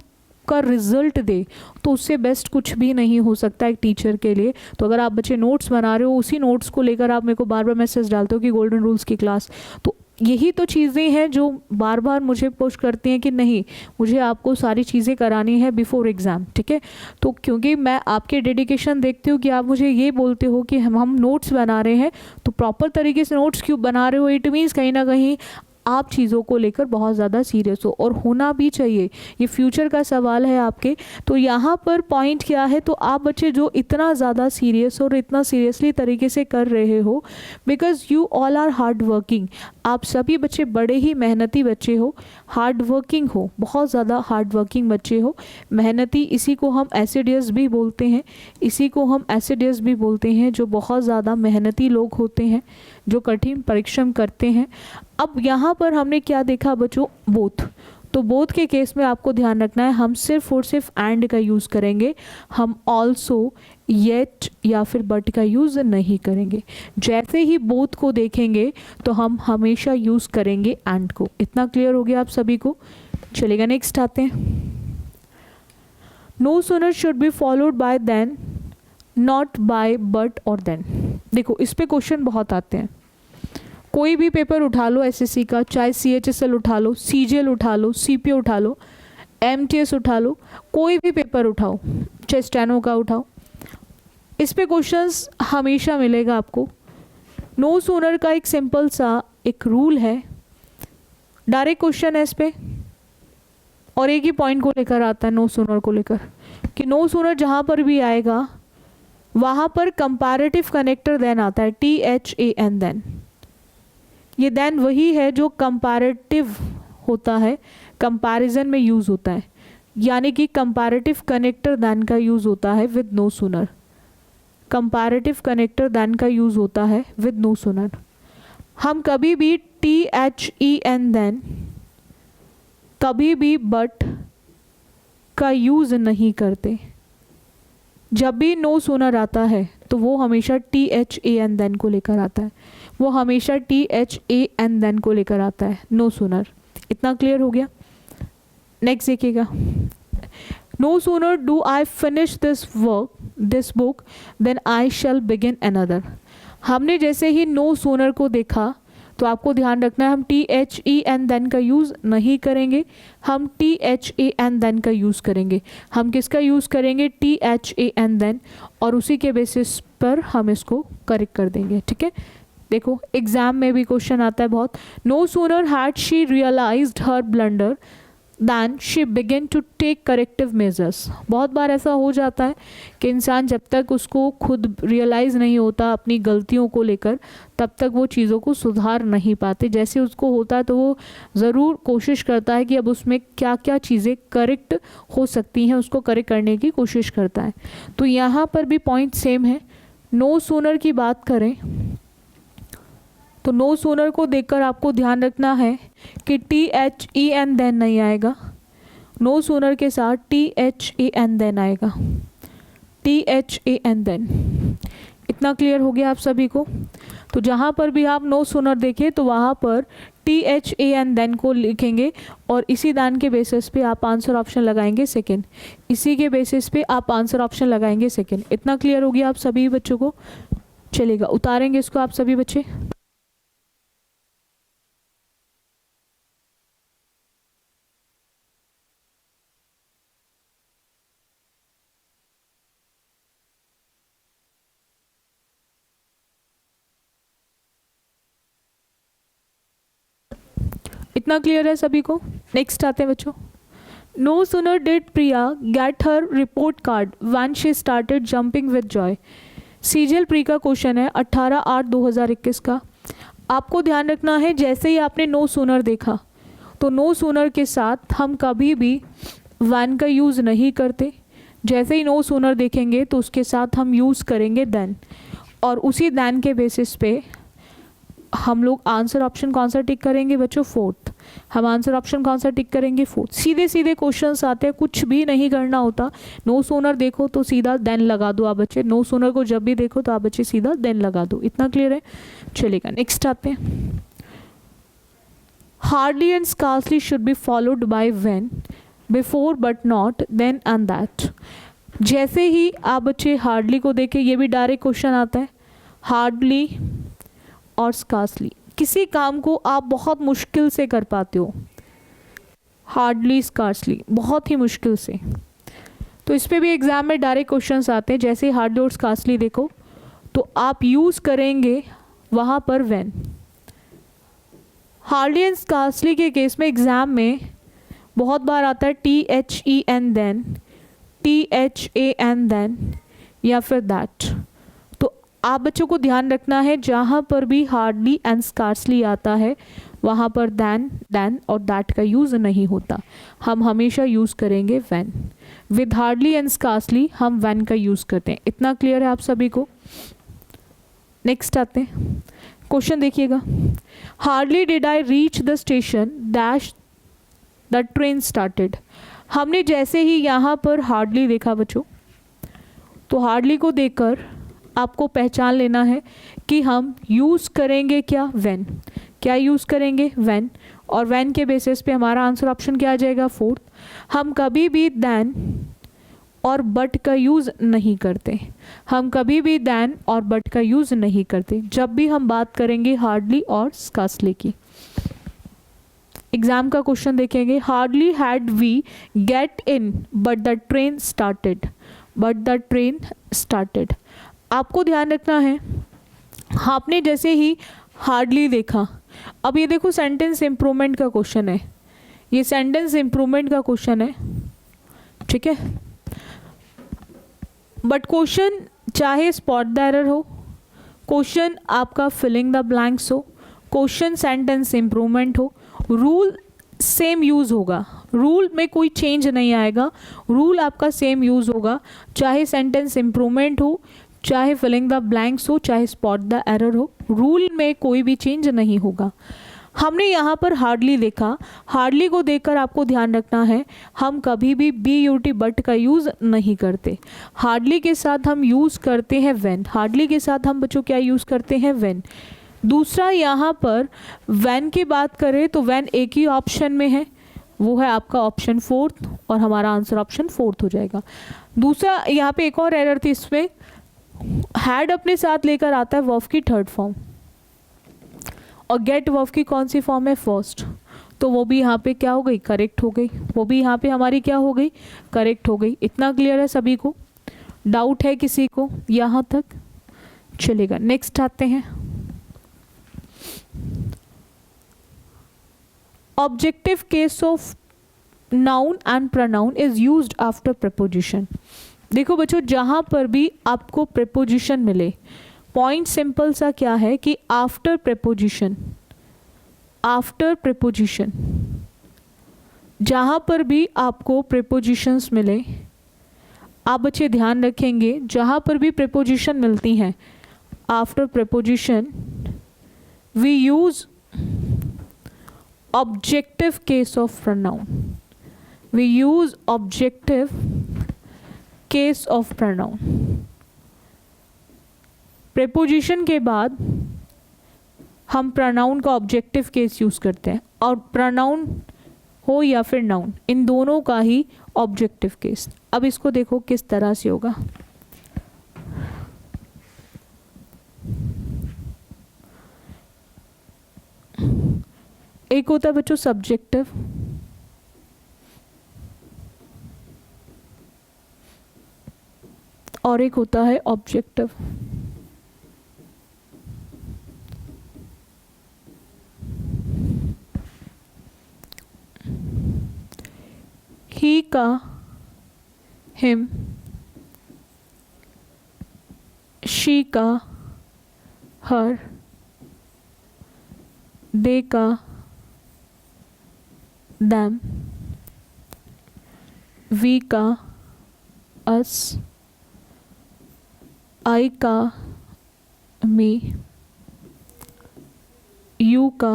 का रिजल्ट दे। तो उससे बेस्ट कुछ भी नहीं हो सकता एक टीचर के लिए। तो अगर आप बच्चे नोट्स बना रहे हो, उसी नोट्स को लेकर आप मेरे को बार बार मैसेज डालते हो कि गोल्डन रूल्स की क्लास, तो यही तो चीज़ें हैं जो बार बार मुझे पुश करती हैं कि नहीं, मुझे आपको सारी चीज़ें करानी है बिफोर एग्ज़ाम, ठीक है। तो क्योंकि मैं आपके डेडिकेशन देखती हूँ कि आप मुझे ये बोलते हो कि हम नोट्स बना रहे हैं, तो प्रॉपर तरीके से नोट्स क्यों बना रहे हो, इट मीन्स कहीं ना कहीं आप चीज़ों को लेकर बहुत ज़्यादा सीरियस हो, और होना भी चाहिए, ये फ्यूचर का सवाल है आपके। तो यहाँ पर पॉइंट क्या है, तो आप बच्चे जो इतना ज़्यादा सीरियस और इतना सीरियसली तरीके से कर रहे हो, because you all are hard working, आप सभी बच्चे बड़े ही मेहनती बच्चे हो, हार्ड वर्किंग हो, बहुत ज़्यादा हार्ड वर्किंग बच्चे हो, मेहनती। इसी को हम एसिडियस भी बोलते हैं, इसी को हम एसिडियस भी बोलते हैं, जो बहुत ज़्यादा मेहनती लोग होते हैं, जो कठिन परिश्रम करते हैं। अब यहाँ पर हमने क्या देखा बच्चों, बोथ। तो बोथ के केस में आपको ध्यान रखना है, हम सिर्फ और सिर्फ एंड का यूज़ करेंगे, हम ऑल्सो, येट या फिर बट का यूज़ नहीं करेंगे। जैसे ही बोथ को देखेंगे तो हम हमेशा यूज़ करेंगे एंड को। इतना क्लियर हो गया आप सभी को? चलेगा, नेक्स्ट आते हैं। No sooner should be followed by than, not by but और देन। देखो इस पे क्वेश्चन बहुत आते हैं, कोई भी पेपर उठा लो एसएससी का, चाहे सीएचएसएल उठा लो, सीजीएल उठा लो, सीपीए उठा लो, एमटीएस उठा लो, कोई भी पेपर उठाओ, चाहे स्टेनो का उठाओ, इस पे क्वेश्चंस हमेशा मिलेगा आपको। नो सूनर का एक सिंपल सा एक रूल है, डायरेक्ट क्वेश्चन है इस पे, और एक ही पॉइंट को लेकर आता है नो सूनर को लेकर, कि नो सूनर जहाँ पर भी आएगा वहाँ पर कंपैरेटिव कनेक्टर देन आता है, THAN देन। ये देन वही है जो कंपैरेटिव होता है, कंपैरिजन में यूज़ होता है, यानी कि कंपैरेटिव कनेक्टर देन का यूज़ होता है with no sooner, comparative connector than का यूज़ होता है विद नो सूनर। हम कभी भी THEN देन, कभी भी बट का यूज़ नहीं करते। जब भी नो सूनर आता है तो वो हमेशा THAN देन को लेकर आता है, वो हमेशा THAN देन को लेकर आता है, नो सूनर। इतना क्लियर हो गया? नेक्स्ट देखिएगा, no sooner do I finish this book than I shall begin another. हमने जैसे ही नो सूनर को देखा तो आपको ध्यान रखना है, हम THEN देन का यूज़ नहीं करेंगे, हम THAN देन का यूज़ करेंगे। हम किसका यूज़ करेंगे? THAN देन, और उसी के बेसिस पर हम इसको करेक्ट कर देंगे, ठीक है। देखो एग्जाम में भी क्वेश्चन आता है बहुत, no sooner had she realized her blunder than she begin to take corrective measures. बहुत बार ऐसा हो जाता है कि इंसान जब तक उसको खुद रियलाइज़ नहीं होता अपनी गलतियों को लेकर, तब तक वो चीज़ों को सुधार नहीं पाते। जैसे उसको होता है तो वो ज़रूर कोशिश करता है कि अब उसमें क्या क्या चीज़ें करेक्ट हो सकती हैं, उसको करेक्ट करने की कोशिश करता है। तो यहाँ पर भी पॉइंट सेम है। नो सूनर की बात करें तो नो सूनर को देखकर आपको ध्यान रखना है कि THEN देन नहीं आएगा, नो सूनर के साथ THAN देन आएगा, THAN देन। इतना क्लियर हो गया आप सभी को? तो जहाँ पर भी आप नो सूनर देखें तो वहाँ पर THAN देन को लिखेंगे, और इसी देन के बेसिस पे आप आंसर ऑप्शन लगाएंगे सेकंड, इसी के बेसिस पे आप आंसर ऑप्शन लगाएंगे सेकंड। इतना क्लियर हो गया आप सभी बच्चों को? चलेगा, उतारेंगे इसको आप सभी बच्चे। इतना क्लियर है सभी को? नेक्स्ट आते हैं बच्चों। No sooner did Priya get her report card when she started jumping with joy. CGL pre का क्वेश्चन है 18/8/2021 का। आपको ध्यान रखना है, जैसे ही आपने नो सूनर देखा तो नो सूनर के साथ हम कभी भी वैन का यूज़ नहीं करते। जैसे ही नो सूनर देखेंगे तो उसके साथ हम यूज़ करेंगे देन, और उसी देन के बेसिस पे हम लोग आंसर ऑप्शन कौन सा टिक करेंगे बच्चों? फोर्थ। हम आंसर ऑप्शन कौन सा टिक करेंगे? फोर्थ। सीधे सीधे क्वेश्चंस आते हैं, कुछ भी नहीं करना होता। नो सूनर देखो तो सीधा देन लगा दो आप बच्चे, नो सूनर को जब भी देखो तो आप बच्चे सीधा देन लगा दो। इतना क्लियर है? चलेगा, नेक्स्ट आते हैं। Hardly and scarcely should be followed by when, before but not, then and that. जैसे ही आप बच्चे हार्डली को देखें, ये भी डायरेक्ट क्वेश्चन आता है, हार्डली और स्कार्सली किसी काम को आप बहुत मुश्किल से कर पाते हो, हार्डली, स्कार्सली, बहुत ही मुश्किल से। तो इस पे भी एग्जाम में डायरेक्ट क्वेश्चंस आते हैं, जैसे हार्डली और स्कार्सली देखो तो आप यूज़ करेंगे वहाँ पर व्हेन। हार्डली एंड स्कार्सली के केस में एग्जाम में बहुत बार आता है THEN देन, THAN देन, या फिर दैट। तो आप बच्चों को ध्यान रखना है जहाँ पर भी हार्डली एंड स्कार्सली आता है वहाँ पर देन और दैट का यूज़ नहीं होता, हम हमेशा यूज़ करेंगे when. With hardly and scarcely हम व्हेन का यूज़ करते हैं। इतना क्लियर है आप सभी को? नेक्स्ट आते हैं, क्वेश्चन देखिएगा। Hardly did I reach the station dash the train started. हमने जैसे ही यहाँ पर हार्डली देखा बच्चों, तो हार्डली को देखकर आपको पहचान लेना है कि हम यूज़ करेंगे क्या, व्हेन। क्या यूज़ करेंगे, व्हेन। और व्हेन के बेसिस पे हमारा आंसर ऑप्शन क्या आ जाएगा, फोर्थ। हम कभी भी देन और बट का यूज़ नहीं करते, हम कभी भी देन और बट का यूज़ नहीं करते जब भी हम बात करेंगे हार्डली और स्कार्सली की। एग्जाम का क्वेश्चन देखेंगे। Hardly had we get in but the train started, but the train started. आपको ध्यान रखना है, आपने जैसे ही हार्डली देखा, अब ये देखो सेंटेंस इम्प्रूवमेंट का क्वेश्चन है, ये सेंटेंस इम्प्रूवमेंट का क्वेश्चन है, ठीक है। बट क्वेश्चन चाहे स्पॉट द एरर हो, क्वेश्चन आपका फिलिंग द ब्लैंक्स हो, क्वेश्चन सेंटेंस इम्प्रूवमेंट हो, रूल सेम यूज़ होगा, रूल में कोई चेंज नहीं आएगा, रूल आपका सेम यूज़ होगा, चाहे सेंटेंस इम्प्रूवमेंट हो, चाहे फिलिंग द ब्लैंक्स हो, चाहे स्पॉट द एरर हो, रूल में कोई भी चेंज नहीं होगा। हमने यहाँ पर हार्डली देखा, हार्डली को देखकर आपको ध्यान रखना है हम कभी भी BUT बट का यूज़ नहीं करते, हार्डली के साथ हम यूज़ करते हैं व्हेन। हार्डली के साथ हम बच्चों क्या यूज़ करते हैं, व्हेन। दूसरा यहाँ पर व्हेन की बात करें तो व्हेन एक ही ऑप्शन में है, वो है आपका ऑप्शन फोर्थ, और हमारा आंसर ऑप्शन फोर्थ हो जाएगा। दूसरा यहाँ पे एक और एरर थी इसमें, हैड अपने साथ लेकर आता है वर्ब की थर्ड फॉर्म, और गेट वर्ब की कौन सी फॉर्म है, फर्स्ट, तो वो भी यहाँ पे क्या हो गई, करेक्ट हो गई, वो भी यहाँ पे हमारी क्या हो गई, करेक्ट हो गई। इतना क्लियर है सभी को? डाउट है किसी को यहाँ तक? चलेगा, नेक्स्ट आते हैं। Objective case of noun and pronoun is used after preposition. देखो बच्चों, जहाँ पर भी आपको प्रीपोजिशन मिले, पॉइंट सिंपल सा क्या है कि आफ्टर प्रीपोजिशन, आफ्टर प्रीपोजिशन, जहाँ पर भी आपको प्रीपोजिशंस मिले, आप बच्चे ध्यान रखेंगे जहाँ पर भी प्रीपोजिशन मिलती हैं after preposition we use objective case of pronoun, we use objective case of pronoun. Preposition के बाद हम प्रोनाउन का ऑब्जेक्टिव केस यूज़ करते हैं, और प्रोनाउन हो या फिर नाउन, इन दोनों का ही ऑब्जेक्टिव केस। अब इसको देखो किस तरह से होगा। एक होता है बच्चों सब्जेक्टिव, और एक होता है ऑब्जेक्टिव। ही का हिम, शी का हर, दे का them, we का us, I का me, you का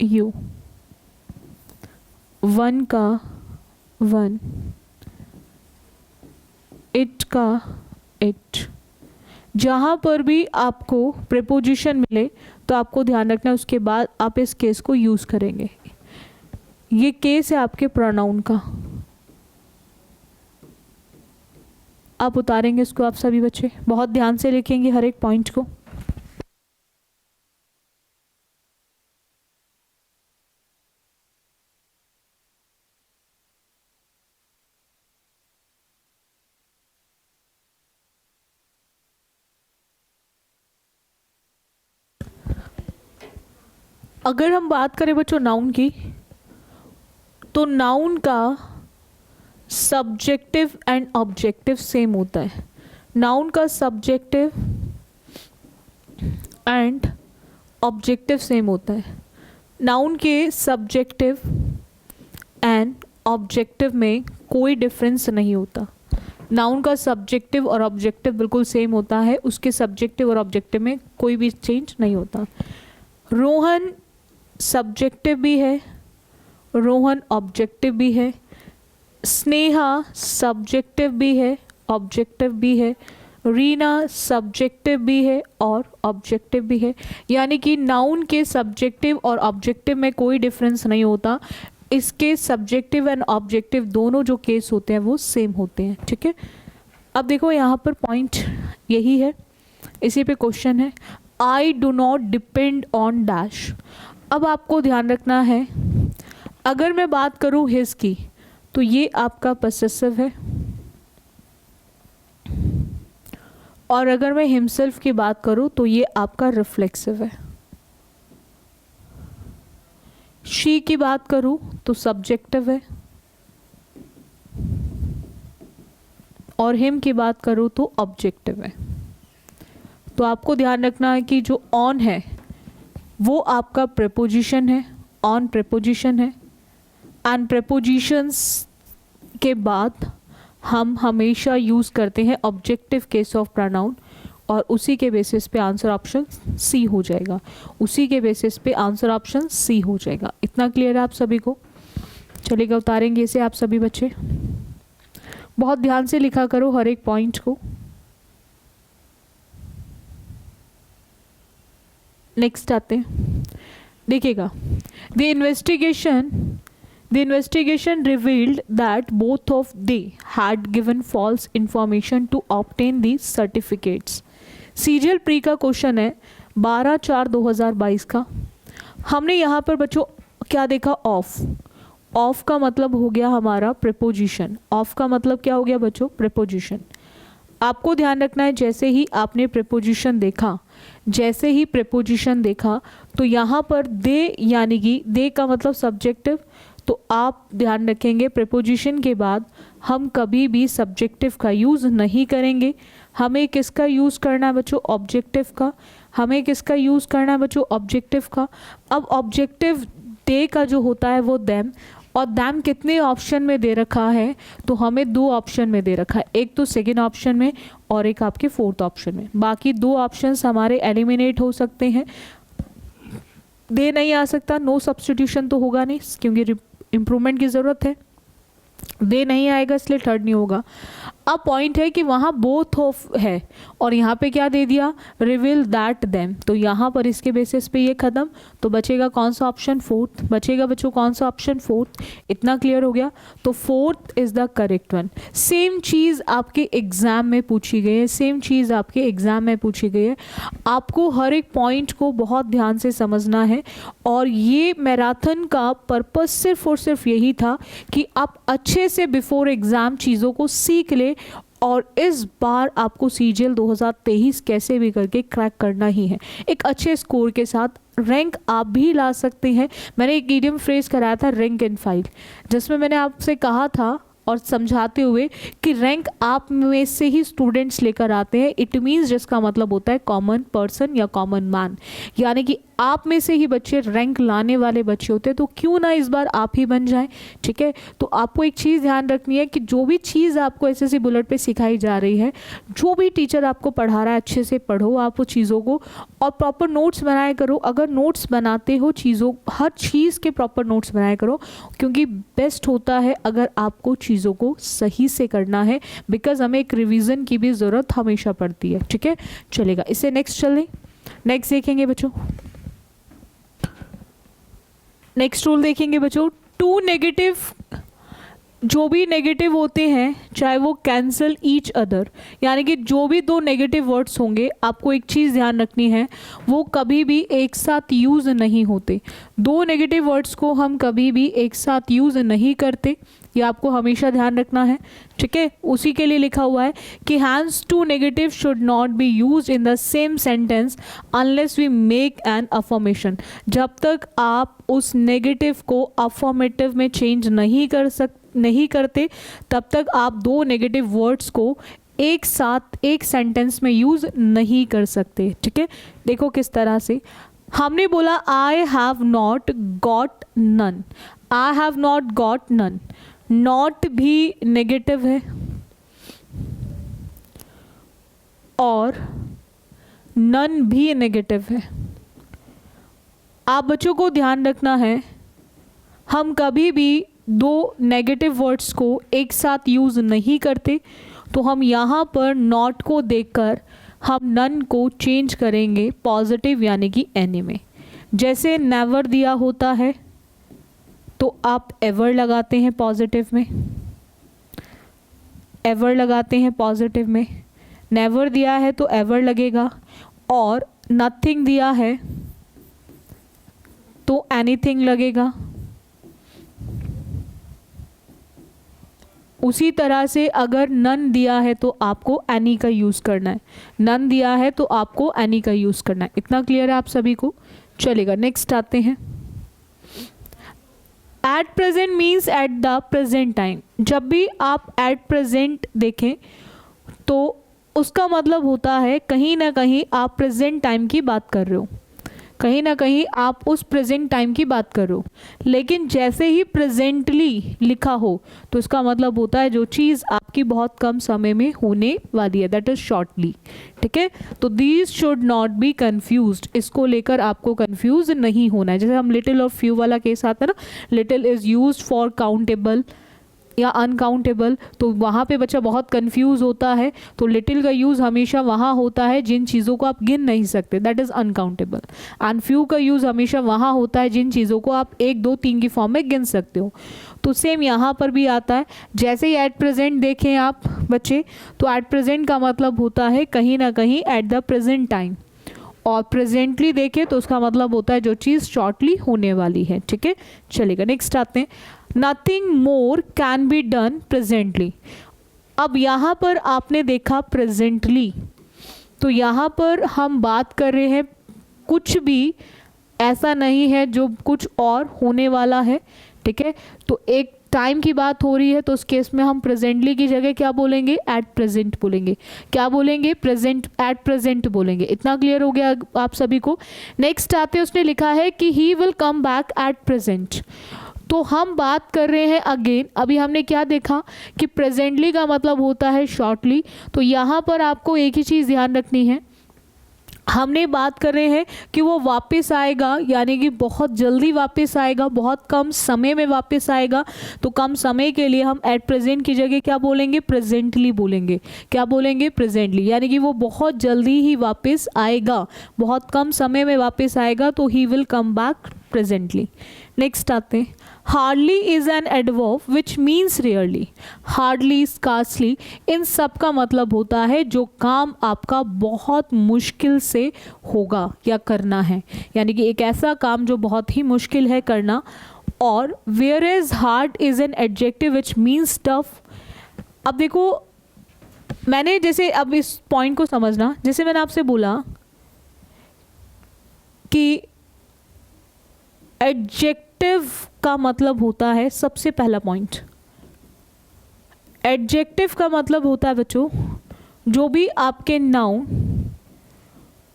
you, one का one, it का it। जहाँ पर भी आपको प्रीपोजिशन मिले तो आपको ध्यान रखना है उसके बाद आप इस केस को यूज़ करेंगे। ये केस है आपके प्रोनाउन का, आप उतारेंगे इसको आप सभी बच्चे, बहुत ध्यान से लिखेंगे हर एक पॉइंट को। अगर हम बात करें बच्चों नाउन की, तो नाउन का सब्जेक्टिव एंड ऑब्जेक्टिव सेम होता है। नाउन का सब्जेक्टिव एंड ऑब्जेक्टिव सेम होता है। नाउन के सब्जेक्टिव एंड ऑब्जेक्टिव में कोई डिफरेंस नहीं होता। नाउन का सब्जेक्टिव और ऑब्जेक्टिव बिल्कुल सेम होता है, उसके सब्जेक्टिव और ऑब्जेक्टिव में कोई भी चेंज नहीं होता। रोहन सब्जेक्टिव भी है, रोहन ऑब्जेक्टिव भी है, स्नेहा सब्जेक्टिव भी है, ऑब्जेक्टिव भी है, रीना सब्जेक्टिव भी है और ऑब्जेक्टिव भी है। यानी कि नाउन के सब्जेक्टिव और ऑब्जेक्टिव में कोई डिफरेंस नहीं होता। इसके सब्जेक्टिव एंड ऑब्जेक्टिव दोनों जो केस होते हैं वो सेम होते हैं। ठीक है, अब देखो यहाँ पर पॉइंट यही है, इसी पे क्वेश्चन है, I do not depend on dash. अब आपको ध्यान रखना है, अगर मैं बात करूँ हिज की तो ये आपका पसेसिव है, और अगर मैं हिमसेल्फ की बात करूँ तो ये आपका रिफ्लेक्सिव है। शी की बात करूँ तो सब्जेक्टिव है, और हिम की बात करूँ तो ऑब्जेक्टिव है। तो आपको ध्यान रखना है कि जो ऑन है वो आपका प्रेपोजिशन है, ऑन प्रेपोजिशन है, एंड प्रेपोजिशंस के बाद हम हमेशा यूज़ करते हैं ऑब्जेक्टिव केस ऑफ प्रोनाउन, और उसी के बेसिस पे आंसर ऑप्शन सी हो जाएगा। उसी के बेसिस पे आंसर ऑप्शन सी हो जाएगा। इतना क्लियर है आप सभी को? चलिएगा, उतारेंगे इसे आप सभी बच्चे। बहुत ध्यान से लिखा करो हर एक पॉइंट को। नेक्स्ट आते हैं, देखिएगा, the investigation revealed that both of they had given false information to obtain these certificates। CGL pre का क्वेश्चन है 12/4/2022 का। हमने यहाँ पर बच्चों क्या देखा? ऑफ का मतलब हो गया हमारा प्रेपोजिशन। ऑफ का मतलब क्या हो गया बच्चों? प्रेपोजिशन। आपको ध्यान रखना है, जैसे ही आपने प्रेपोजिशन देखा, तो यहाँ पर दे, यानी कि दे का मतलब सब्जेक्टिव, तो आप ध्यान रखेंगे प्रेपोजिशन के बाद हम कभी भी सब्जेक्टिव का यूज़ नहीं करेंगे। हमें किसका यूज़ करना है बच्चों? ऑब्जेक्टिव का। हमें किसका यूज़ करना है बच्चों? ऑब्जेक्टिव का। अब ऑब्जेक्टिव दे का जो होता है वो देम, और दैम कितने ऑप्शन में दे रखा है? तो हमें 2 ऑप्शन में दे रखा है, एक तो सेकेंड ऑप्शन में और एक आपके 4th ऑप्शन में। बाकी 2 ऑप्शंस हमारे एलिमिनेट हो सकते हैं। दे नहीं आ सकता, नो सब्स्टिट्यूशन तो होगा नहीं क्योंकि इम्प्रूवमेंट की ज़रूरत है। दे नहीं आएगा इसलिए थर्ड नहीं होगा। अब पॉइंट है कि वहाँ बोथ ऑफ है और यहाँ पे क्या दे दिया? Reveal that them. तो यहाँ पर इसके बेसिस पे ये खत्म, तो बचेगा कौन सा ऑप्शन? 4th। बचेगा बच्चों कौन सा ऑप्शन? 4th। इतना क्लियर हो गया? तो 4th is the correct one. Same चीज़ आपके एग्जाम में पूछी गई है, सेम चीज़ आपके एग्जाम में पूछी गई है। आपको हर एक पॉइंट को बहुत ध्यान से समझना है, और ये मैराथन का पर्पस सिर्फ और सिर्फ यही था कि आप अच्छे से बिफोर एग्ज़ाम चीज़ों को सीख ले, और इस बार आपको सीजीएल 2023 कैसे भी करके क्रैक करना ही है। एक अच्छे स्कोर के साथ रैंक आप भी ला सकते हैं। मैंने एक ईडियम फ्रेज कराया था, रैंक एंड फाइल, जिसमें मैंने आपसे कहा था और समझाते हुए कि रैंक आप में से ही स्टूडेंट्स लेकर आते हैं। इट मीन्स जिसका मतलब होता है कॉमन पर्सन या कॉमन मैन, यानी कि आप में से ही बच्चे रैंक लाने वाले बच्चे होते हैं। तो क्यों ना इस बार आप ही बन जाएं, ठीक है। तो आपको एक चीज़ ध्यान रखनी है कि जो भी चीज़ आपको एसएससी बुलेट पे सिखाई जा रही है, जो भी टीचर आपको पढ़ा रहा है, अच्छे से पढ़ो आप वो चीज़ों को, और प्रॉपर नोट्स बनाया करो। अगर नोट्स बनाते हो चीज़ों, हर चीज़ के प्रॉपर नोट्स बनाया करो, क्योंकि बेस्ट होता है अगर आपको चीज़ों को सही से करना है, बिकॉज हमें एक रिवीजन की भी ज़रूरत हमेशा पड़ती है, ठीक है। चलेगा, इससे नेक्स्ट चलें। नेक्स्ट देखेंगे बच्चों, नेक्स्ट रूल देखेंगे बच्चों। टू नेगेटिव जो भी नेगेटिव होते हैं चाहे वो कैंसल ईच अदर, यानी कि जो भी दो नेगेटिव वर्ड्स होंगे आपको एक चीज़ ध्यान रखनी है, वो कभी भी एक साथ यूज़ नहीं होते। दो नेगेटिव वर्ड्स को हम कभी भी एक साथ यूज़ नहीं करते, ये आपको हमेशा ध्यान रखना है, ठीक है। उसी के लिए लिखा हुआ है कि hence two negative should not be use in the same sentence unless we make an affirmation. जब तक आप उस नेगेटिव को अफर्मेटिव में चेंज नहीं करते तब तक आप दो नेगेटिव वर्ड्स को एक साथ एक सेंटेंस में यूज़ नहीं कर सकते, ठीक है। देखो किस तरह से हमने बोला I have not got none, I have not got none, not भी नेगेटिव है और नन भी नेगेटिव है। आप बच्चों को ध्यान रखना है, हम कभी भी दो नेगेटिव वर्ड्स को एक साथ यूज़ नहीं करते, तो हम यहाँ पर नॉट को देखकर हम नन को चेंज करेंगे पॉजिटिव यानी कि एनी में। जैसे नेवर दिया होता है तो आप एवर लगाते हैं पॉजिटिव में, एवर लगाते हैं पॉजिटिव में, नेवर दिया है तो एवर लगेगा, और नथिंग दिया है तो एनीथिंग लगेगा। उसी तरह से अगर नन दिया है तो आपको एनी का यूज़ करना है, नन दिया है तो आपको एनी का यूज़ करना है। इतना क्लियर है आप सभी को? चलेगा, नेक्स्ट आते हैं। At present means at the present time. जब भी आप एट प्रेजेंट देखें तो उसका मतलब होता है कहीं ना कहीं आप प्रेजेंट टाइम की बात कर रहे हो, कहीं ना कहीं आप उस प्रेजेंट टाइम की बात कर रहे हो। लेकिन जैसे ही प्रेजेंटली लिखा हो तो इसका मतलब होता है जो चीज़ आपकी बहुत कम समय में होने वाली है, दैट इज शॉर्टली, ठीक है। तो these should not B confused, इसको लेकर आपको कन्फ्यूज नहीं होना है। जैसे हम लिटिल और फ्यू वाला केस आता है ना, little is used for countable या अनकाउंटेबल, तो वहाँ पे बच्चा बहुत कंफ्यूज होता है। तो लिटिल का यूज़ हमेशा वहाँ होता है जिन चीज़ों को आप गिन नहीं सकते, that is uncountable. And few का यूज़ हमेशा वहाँ होता है जिन चीज़ों को आप 1 2 3 की फॉर्म में गिन सकते हो। तो सेम यहाँ पर भी आता है। जैसे ही एट प्रेजेंट देखें आप बच्चे, तो एट प्रेजेंट का मतलब होता है कहीं ना कहीं एट द प्रेजेंट टाइम, और प्रेजेंटली देखें तो उसका मतलब होता है जो चीज़ शॉर्टली होने वाली है, ठीक है। चलेगा, नेक्स्ट आते हैं। Nothing more can be done presently. अब यहाँ पर आपने देखा प्रेजेंटली, तो यहाँ पर हम बात कर रहे हैं कुछ भी ऐसा नहीं है जो कुछ और होने वाला है, ठीक है। तो एक टाइम की बात हो रही है तो उस केस में हम प्रेजेंटली की जगह क्या बोलेंगे? एट प्रेजेंट बोलेंगे। क्या बोलेंगे? प्रेजेंट, एट प्रेजेंट बोलेंगे। इतना क्लियर हो गया आप सभी को? नेक्स्ट आते उसने लिखा है कि ही will come back at present. तो हम बात कर रहे हैं अगेन, अभी हमने क्या देखा कि प्रेजेंटली का मतलब होता है शॉर्टली। तो यहाँ पर आपको एक ही चीज़ ध्यान रखनी है, हमने बात कर रहे हैं कि वो वापस आएगा, यानी कि बहुत जल्दी वापस आएगा, बहुत कम समय में वापस आएगा। तो कम समय के लिए हम एट प्रेजेंट की जगह क्या बोलेंगे? प्रेजेंटली बोलेंगे। क्या बोलेंगे? प्रेजेंटली, यानी कि वो बहुत जल्दी ही वापस आएगा, बहुत कम समय में वापस आएगा, तो he will come back presently. Next आते हैं। Hardly is an adverb which means rarely. Hardly, scarcely, इन सब का मतलब होता है जो काम आपका बहुत मुश्किल से होगा या करना है, यानी कि एक ऐसा काम जो बहुत ही मुश्किल है करना। और whereas hard is an adjective which means tough. अब देखो, मैंने जैसे, अब इस पॉइंट को समझना, जैसे मैंने आपसे बोला कि एडजेक्टिव का मतलब होता है, सबसे पहला पॉइंट, एडजेक्टिव का मतलब होता है बच्चों जो भी आपके नाउन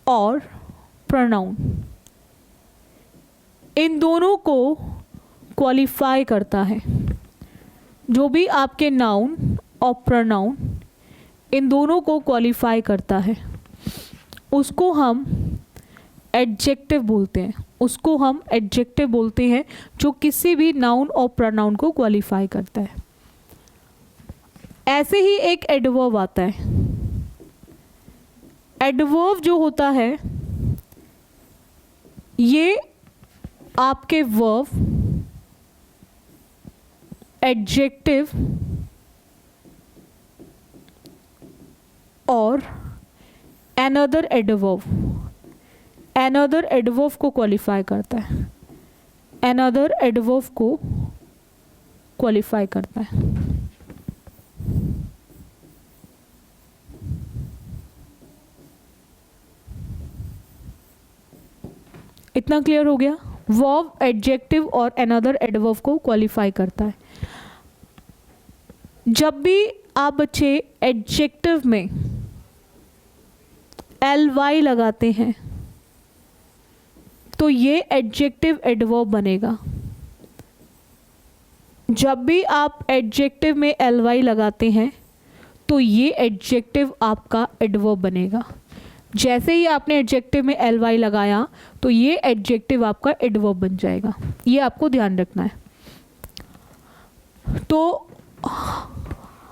और प्रोनाउन इन दोनों को क्वालिफाई करता है। जो भी आपके नाउन और प्रोनाउन इन दोनों को क्वालिफाई करता है उसको हम एडजेक्टिव बोलते हैं, उसको हम एडजेक्टिव बोलते हैं जो किसी भी नाउन और प्रोनाउन को क्वालिफाई करता है। ऐसे ही एक एडवर्ब आता है। एडवर्ब जो होता है ये आपके वर्ब एडजेक्टिव और another adverb, another adverb को क्वालिफाई करता है, another adverb को क्वालिफाई करता है। इतना क्लियर हो गया? वर्ब, एडजेक्टिव और अनदर एडवर्ब को क्वालिफाई करता है। जब भी आप बच्चे एडजेक्टिव में ly लगाते हैं तो ये एडजेक्टिव एडवर्ब बनेगा। जब भी आप एडजेक्टिव में ly लगाते हैं तो ये एडजेक्टिव आपका एडवर्ब बनेगा। जैसे ही आपने एडजेक्टिव में ly लगाया तो ये एडजेक्टिव आपका एडवर्ब बन जाएगा। ये आपको ध्यान रखना है। तो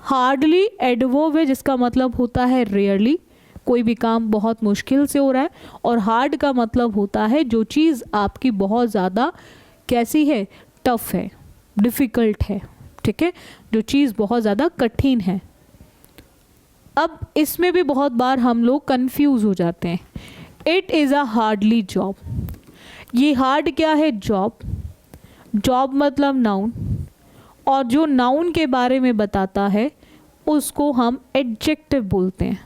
हार्डली एडवर्ब है जिसका मतलब होता है रेयरली, कोई भी काम बहुत मुश्किल से हो रहा है, और हार्ड का मतलब होता है जो चीज़ आपकी बहुत ज़्यादा कैसी है, टफ है, डिफ़िकल्ट है, ठीक है, जो चीज़ बहुत ज़्यादा कठिन है। अब इसमें भी बहुत बार हम लोग कंफ्यूज हो जाते हैं। It is a hardly job. ये हार्ड क्या है? जॉब। जॉब मतलब नाउन, और जो नाउन के बारे में बताता है उसको हम एडजेक्टिव बोलते हैं।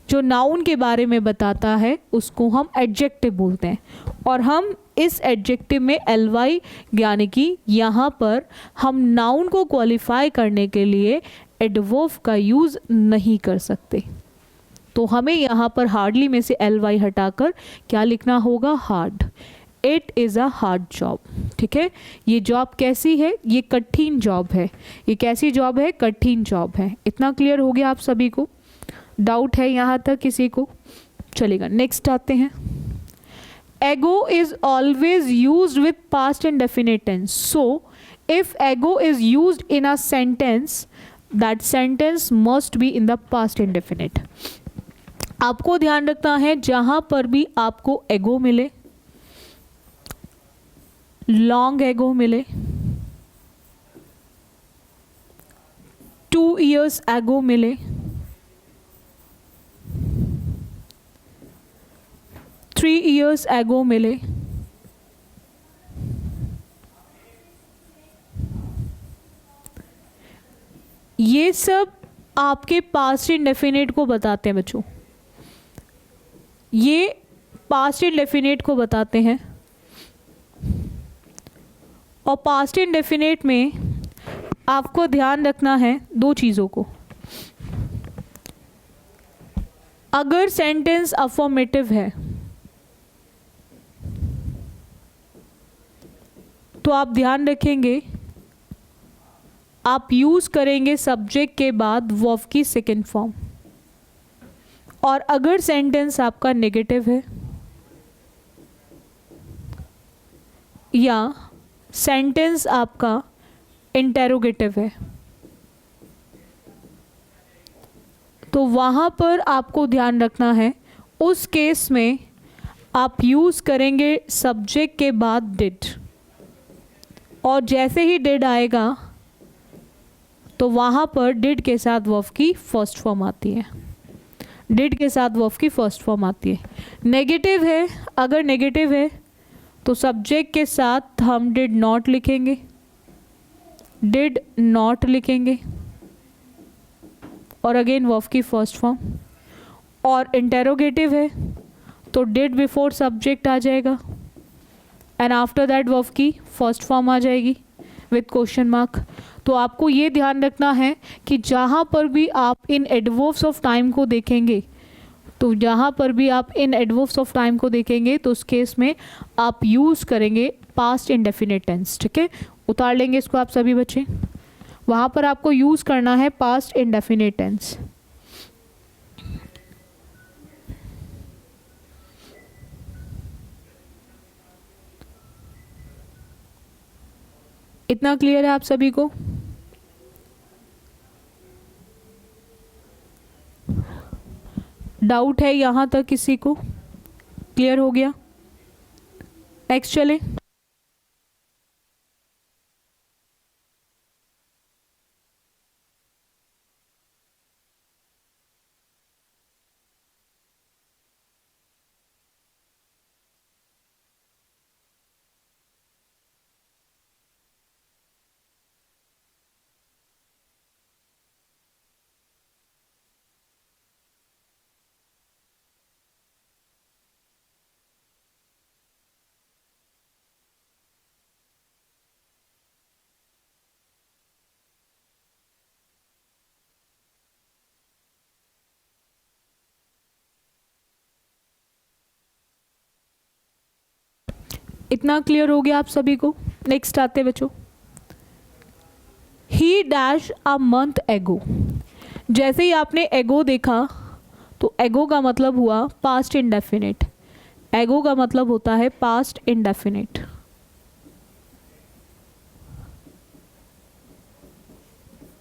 जो नाउन के बारे में बताता है उसको हम एडजेक्टिव बोलते हैं। और हम इस एडजेक्टिव में ly यानी कि यहाँ पर हम नाउन को क्वालिफाई करने के लिए एडवर्ब का यूज़ नहीं कर सकते। तो हमें यहाँ पर हार्डली में से ly हटाकर क्या लिखना होगा? Hard. It is a hard job. ठीक है, ये जॉब कैसी है? ये कठिन जॉब है। ये कैसी जॉब है? कठिन जॉब है। इतना क्लियर हो गया आप सभी को? डाउट है यहाँ तक किसी को? चलेगा, नेक्स्ट आते हैं। Ago is always used with past and definite tense. So if ago is used in a sentence, that sentence must be in the past and definite. आपको ध्यान रखना है, जहां पर भी आपको एगो मिले, लॉन्ग एगो मिले, 2 years एगो मिले, 3 years एगो मिले, ये सब आपके पास्ट इंडेफिनिट को बताते हैं बच्चों। ये पास्ट इंडेफिनिट को बताते हैं। और पास्ट इंडेफिनिट में आपको ध्यान रखना है 2 चीज़ों को। अगर सेंटेंस अफर्मेटिव है तो आप ध्यान रखेंगे, आप यूज़ करेंगे सब्जेक्ट के बाद वर्ब की सेकेंड फॉर्म। और अगर सेंटेंस आपका नेगेटिव है या सेंटेंस आपका इंटेरोगेटिव है तो वहाँ पर आपको ध्यान रखना है, उस केस में आप यूज़ करेंगे सब्जेक्ट के बाद डिड। और जैसे ही डिड आएगा तो वहाँ पर डिड के साथ वर्ब की फर्स्ट फॉर्म आती है। डिड के साथ वर्ब की फर्स्ट फॉर्म आती है। नेगेटिव है, अगर नेगेटिव है तो सब्जेक्ट के साथ हम डिड नॉट लिखेंगे, डिड नॉट लिखेंगे, और अगेन वर्ब की फर्स्ट फॉर्म। और इंटेरोगेटिव है तो डिड बिफोर सब्जेक्ट आ जाएगा एंड आफ्टर दैट वर्ब की फर्स्ट फॉर्म आ जाएगी विथ क्वेश्चन मार्क। तो आपको ये ध्यान रखना है कि जहाँ पर भी आप इन एडवर्ब्स ऑफ टाइम को देखेंगे, तो जहाँ पर भी आप इन एडवर्ब्स ऑफ टाइम को देखेंगे तो उस केस में आप यूज़ करेंगे पास्ट इंडेफिनिट टेंस। ठीक है, उतार लेंगे इसको आप सभी बच्चे। वहाँ पर आपको यूज़ करना है पास्ट इंडेफिनिट टेंस। इतना क्लियर है आप सभी को? डाउट है यहाँ तक किसी को? क्लियर हो गया? नेक्स्ट चले। इतना क्लियर हो गया आप सभी को। नेक्स्ट आते बच्चों, ही डैश अ मंथ एगो। जैसे ही आपने एगो देखा तो एगो का मतलब हुआ पास्ट इंडेफिनिट। एगो का मतलब होता है पास्ट इंडेफिनिट।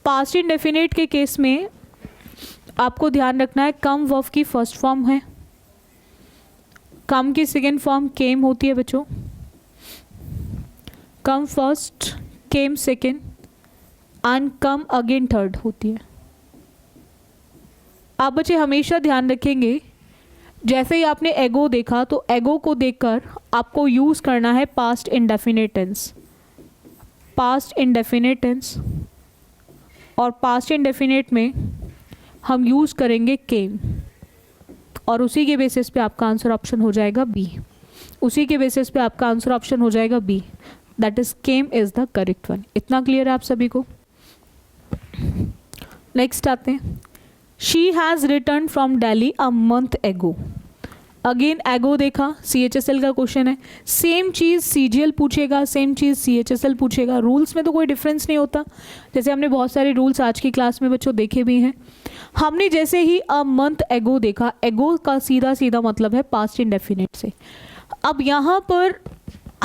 पास्ट इंडेफिनिट के केस में आपको ध्यान रखना है कम वर्ब की फर्स्ट फॉर्म है, कम की सेकेंड फॉर्म केम होती है बच्चों, come first came second and come again third होती है। आप बच्चे हमेशा ध्यान रखेंगे, जैसे ही आपने एगो देखा तो एगो को देखकर आपको यूज़ करना है past indefinite tense. Past indefinite tense, और पास्ट इंडेफिनिट में हम यूज़ करेंगे केम, और उसी के बेसिस पे आपका आंसर ऑप्शन हो जाएगा बी। उसी के बेसिस पे आपका आंसर ऑप्शन हो जाएगा B, that is came is the correct one. इतना क्लियर है आप सभी को। नेक्स्ट आते हैं, she has return from Delhi a month ago. Again ago देखा, CHSL का क्वेश्चन है, सेम चीज़ CGL पूछेगा, सेम चीज़ CHSL पूछेगा। रूल्स में तो कोई डिफरेंस नहीं होता, जैसे हमने बहुत सारे रूल्स आज की क्लास में बच्चों देखे भी हैं। हमने जैसे ही अ मंथ एगो देखा, एगो का सीधा सीधा मतलब है पास्ट इंडेफिनिट से। अब यहाँ पर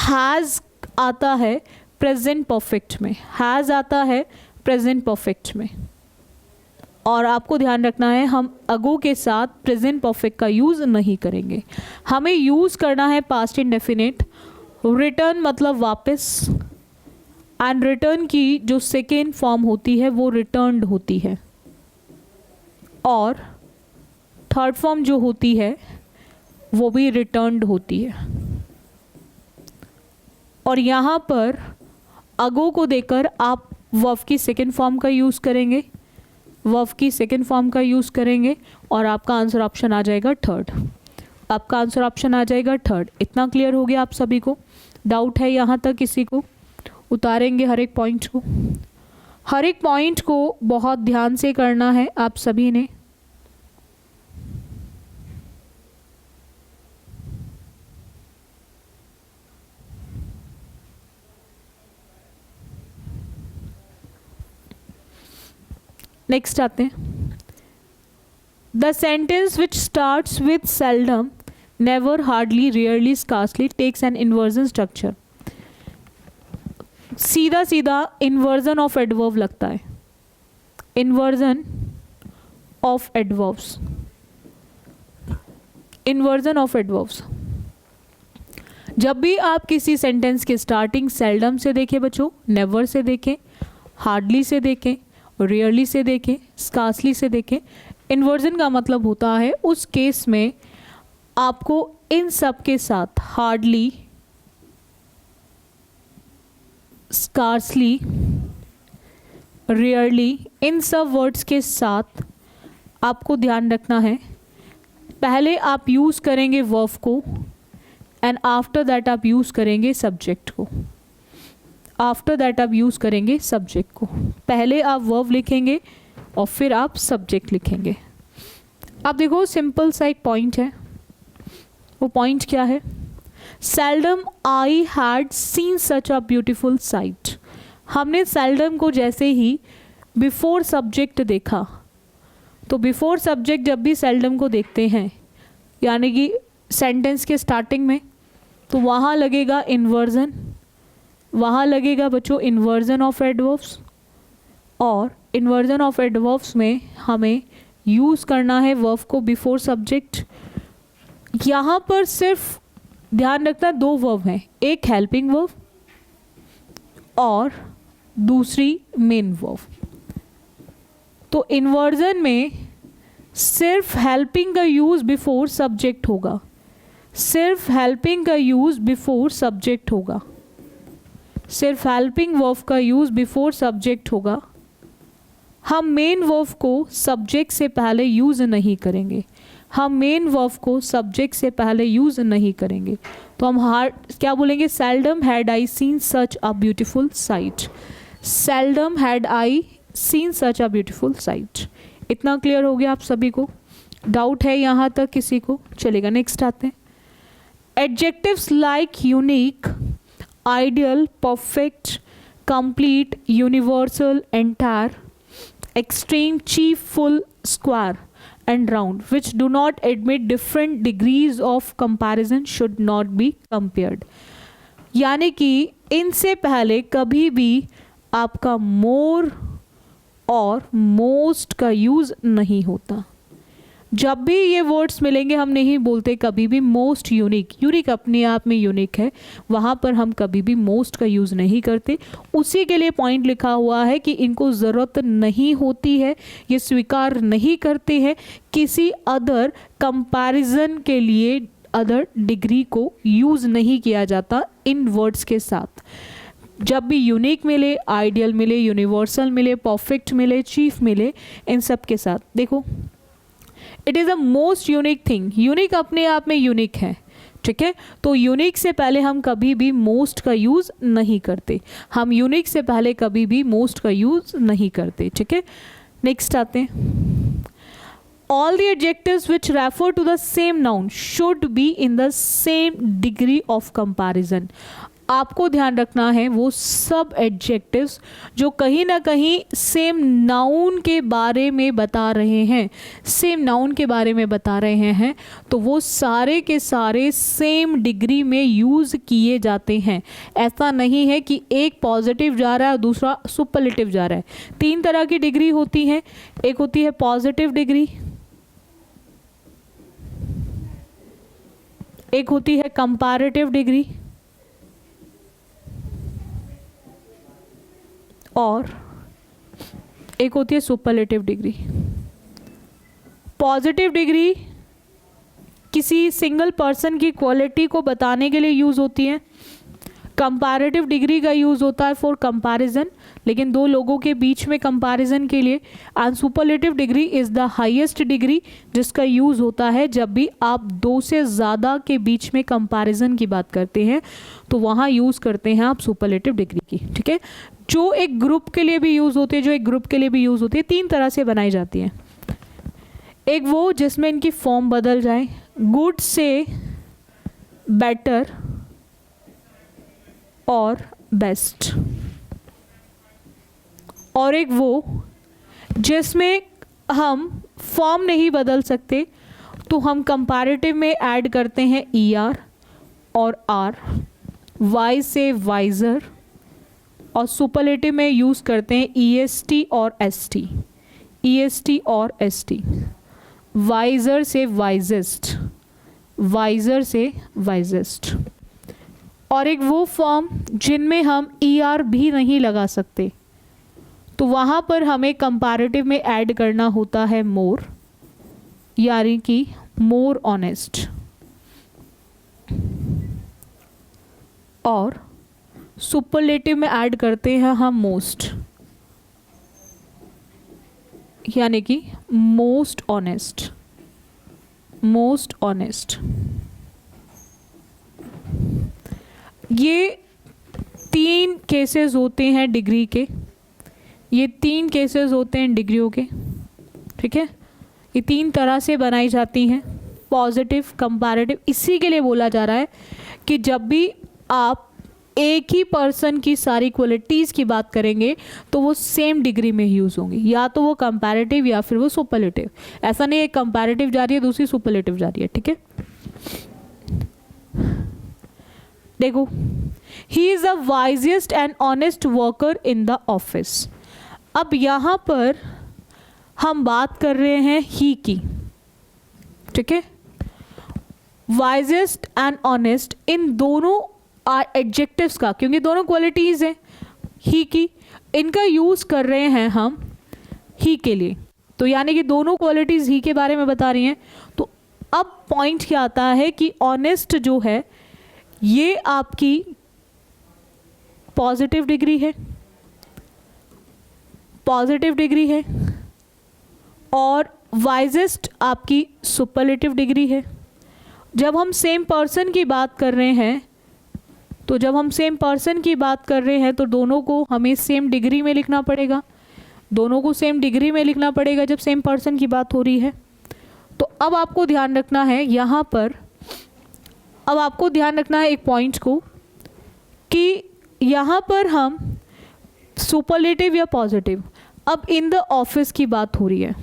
हैज़ आता है प्रेजेंट परफेक्ट में, हैज़ आता है प्रेजेंट परफेक्ट में, और आपको ध्यान रखना है हम अगो के साथ प्रेजेंट परफेक्ट का यूज़ नहीं करेंगे, हमें यूज़ करना है पास्ट इंडेफिनिट। रिटर्न मतलब वापस, एंड रिटर्न की जो सेकेंड फॉर्म होती है वो रिटर्न्ड होती है, और थर्ड फॉर्म जो होती है वो भी रिटर्न्ड होती है। और यहाँ पर अगो को देकर आप वर्ब की सेकेंड फॉर्म का यूज़ करेंगे, वर्ब की सेकेंड फॉर्म का यूज़ करेंगे, और आपका आंसर ऑप्शन आ जाएगा थर्ड। आपका आंसर ऑप्शन आ जाएगा थर्ड। इतना क्लियर हो गया आप सभी को? डाउट है यहाँ तक किसी को? उतारेंगे हर एक पॉइंट को, हर एक पॉइंट को बहुत ध्यान से करना है आप सभी ने। नेक्स्ट आते हैं, the sentence which starts with seldom, never, hardly, rarely, scarcely takes an inversion structure. सीधा सीधा इन्वर्जन ऑफ एडवर्ब लगता है, inversion of adverbs, inversion of adverbs. जब भी आप किसी सेंटेंस की स्टार्टिंग सेल्डम से देखें बच्चों, नेवर से देखें, हार्डली से देखें, रेयरली से देखें, स्कार्सली से देखें, इन्वर्जन का मतलब होता है उस केस में आपको इन सब के साथ हार्डली, स्कार्सली, रेयरली, इन सब वर्ड्स के साथ आपको ध्यान रखना है। पहले आप यूज़ करेंगे वर्ब को, एंड आफ्टर दैट आप यूज़ करेंगे सब्जेक्ट को। आफ्टर दैट आप यूज़ करेंगे सब्जेक्ट को। पहले आप वर्ब लिखेंगे और फिर आप सब्जेक्ट लिखेंगे। आप देखो सिंपल सा एक पॉइंट है, वो पॉइंट क्या है? Seldom I had seen such a beautiful sight. हमने सेल्डम को जैसे ही बिफोर सब्जेक्ट देखा, तो बिफोर सब्जेक्ट जब भी सेल्डम को देखते हैं यानी कि सेंटेंस के स्टार्टिंग में, तो वहाँ लगेगा इन्वर्जन, वहाँ लगेगा बच्चों इन्वर्जन ऑफ एडवर्ब्स, और इन्वर्जन ऑफ एडवर्ब्स में हमें यूज़ करना है वर्ब को बिफोर सब्जेक्ट। यहाँ पर सिर्फ ध्यान रखना दो वर्ब हैं, एक हेल्पिंग वर्ब और दूसरी मेन वर्ब। तो इन्वर्जन में सिर्फ हेल्पिंग का यूज़ बिफोर सब्जेक्ट होगा, सिर्फ हेल्पिंग का यूज़ बिफोर सब्जेक्ट होगा, सिर्फ हेल्पिंग वर्ब का यूज़ बिफोर सब्जेक्ट होगा। हम मेन वर्ब को सब्जेक्ट से पहले यूज़ नहीं करेंगे, हम मेन वर्ब को सब्जेक्ट से पहले यूज़ नहीं करेंगे। तो हम क्या बोलेंगे? Seldom had I seen such a beautiful sight, seldom had I seen such a beautiful sight. इतना क्लियर हो गया आप सभी को? डाउट है यहाँ तक किसी को? चलेगा, नेक्स्ट आते हैं। Adjectives like unique, ideal, perfect, complete, universal, entire, extreme, chief, full, square and round, which do not admit different degrees of comparison should not be compared. यानी कि इनसे पहले कभी भी आपका more और most का यूज़ नहीं होता. जब भी ये वर्ड्स मिलेंगे हम नहीं बोलते कभी भी मोस्ट यूनिक. यूनिक अपने आप में यूनिक है, वहाँ पर हम कभी भी मोस्ट का यूज़ नहीं करते. उसी के लिए पॉइंट लिखा हुआ है कि इनको ज़रूरत नहीं होती है, ये स्वीकार नहीं करते हैं किसी अदर कंपैरिजन के लिए. अदर डिग्री को यूज़ नहीं किया जाता इन वर्ड्स के साथ. जब भी यूनिक मिले, आइडियल मिले, यूनिवर्सल मिले, परफेक्ट मिले, चीफ मिले, इन सब के साथ देखो it is a most unique thing. Unique अपने आप में यूनिक है, ठीक है. तो यूनिक से पहले हम कभी भी मोस्ट का यूज़ नहीं करते. हम यूनिक से पहले कभी भी मोस्ट का यूज़ नहीं करते, ठीक है. नेक्स्ट आते हैं. All the adjectives which refer to the same noun should be in the same degree of comparison. आपको ध्यान रखना है वो सब एडजेक्टिव्स जो कहीं ना कहीं सेम नाउन के बारे में बता रहे हैं, सेम नाउन के बारे में बता रहे हैं, तो वो सारे के सारे सेम डिग्री में यूज़ किए जाते हैं. ऐसा नहीं है कि एक पॉजिटिव जा रहा है और दूसरा सुपरलेटिव जा रहा है. 3 तरह की डिग्री होती है. एक होती है पॉजिटिव डिग्री, एक होती है कंपैरेटिव डिग्री, और एक होती है सुपरलेटिव डिग्री. पॉजिटिव डिग्री किसी सिंगल पर्सन की क्वालिटी को बताने के लिए यूज़ होती है. कंपैरेटिव डिग्री का यूज़ होता है फॉर कंपैरिजन, लेकिन 2 लोगों के बीच में कंपैरिजन के लिए. And superlative degree is the highest degree जिसका यूज़ होता है जब भी आप 2 से ज़्यादा के बीच में कंपैरिजन की बात करते हैं, तो वहाँ यूज़ करते हैं आप सुपरलेटिव डिग्री की, ठीक है. जो एक ग्रुप के लिए भी यूज़ होती है, जो एक ग्रुप के लिए भी यूज़ होती है, 3 तरह से बनाई जाती है. एक वो जिसमें इनकी फॉर्म बदल जाए, गुड से बेटर और बेस्ट. और एक वो जिसमें हम फॉर्म नहीं बदल सकते, तो हम कंपैरेटिव में ऐड करते हैं ER और R, वाई से वाइजर, और सुपरलेटिव में यूज़ करते हैं EST और ST, EST और ST. वाइजर से वाइजेस्ट, वाइजर से वाइजेस्ट. और एक वो फॉर्म जिनमें हम ER भी नहीं लगा सकते, तो वहाँ पर हमें कंपैरेटिव में ऐड करना होता है मोर, यानी कि मोर ऑनेस्ट. और सुपरलेटिव में ऐड करते हैं हम मोस्ट, यानी कि मोस्ट ऑनेस्ट, मोस्ट ऑनेस्ट. ये 3 केसेस होते हैं डिग्री के, ये 3 केसेस होते हैं डिग्रियों के, ठीक है. ये 3 तरह से बनाई जाती हैं, पॉजिटिव, कंपैरेटिव. इसी के लिए बोला जा रहा है कि जब भी आप एक ही पर्सन की सारी क्वालिटीज़ की बात करेंगे तो वो सेम डिग्री में यूज़ होंगी, या तो वो कंपैरेटिव या फिर वो सुपरलेटिव. ऐसा नहीं है कंपैरेटिव जा रही है दूसरी सुपरलेटिव जा रही है, ठीक है. देखो, he is the wisest and honest worker in the office. अब यहाँ पर हम बात कर रहे हैं ही की, ठीक है. वाइजेस्ट एंड ऑनेस्ट इन दोनों एडजेक्टिव्स का, क्योंकि दोनों क्वालिटीज़ हैं ही की, इनका यूज़ कर रहे हैं हम ही के लिए. तो यानी कि दोनों क्वालिटीज़ ही के बारे में बता रही हैं. तो अब पॉइंट क्या आता है कि ऑनेस्ट जो है ये आपकी पॉजिटिव डिग्री है, पॉजिटिव डिग्री है, और वाइजेस्ट आपकी सुपरलेटिव डिग्री है. जब हम सेम पर्सन की बात कर रहे हैं, तो जब हम सेम पर्सन की बात कर रहे हैं तो दोनों को हमें सेम डिग्री में लिखना पड़ेगा, दोनों को सेम डिग्री में लिखना पड़ेगा जब सेम पर्सन की बात हो रही है. तो अब आपको ध्यान रखना है यहाँ पर अब आपको ध्यान रखना है एक पॉइंट को कि यहाँ पर हम सुपरलेटिव या पॉजिटिव, अब इन द ऑफिस की बात हो रही है।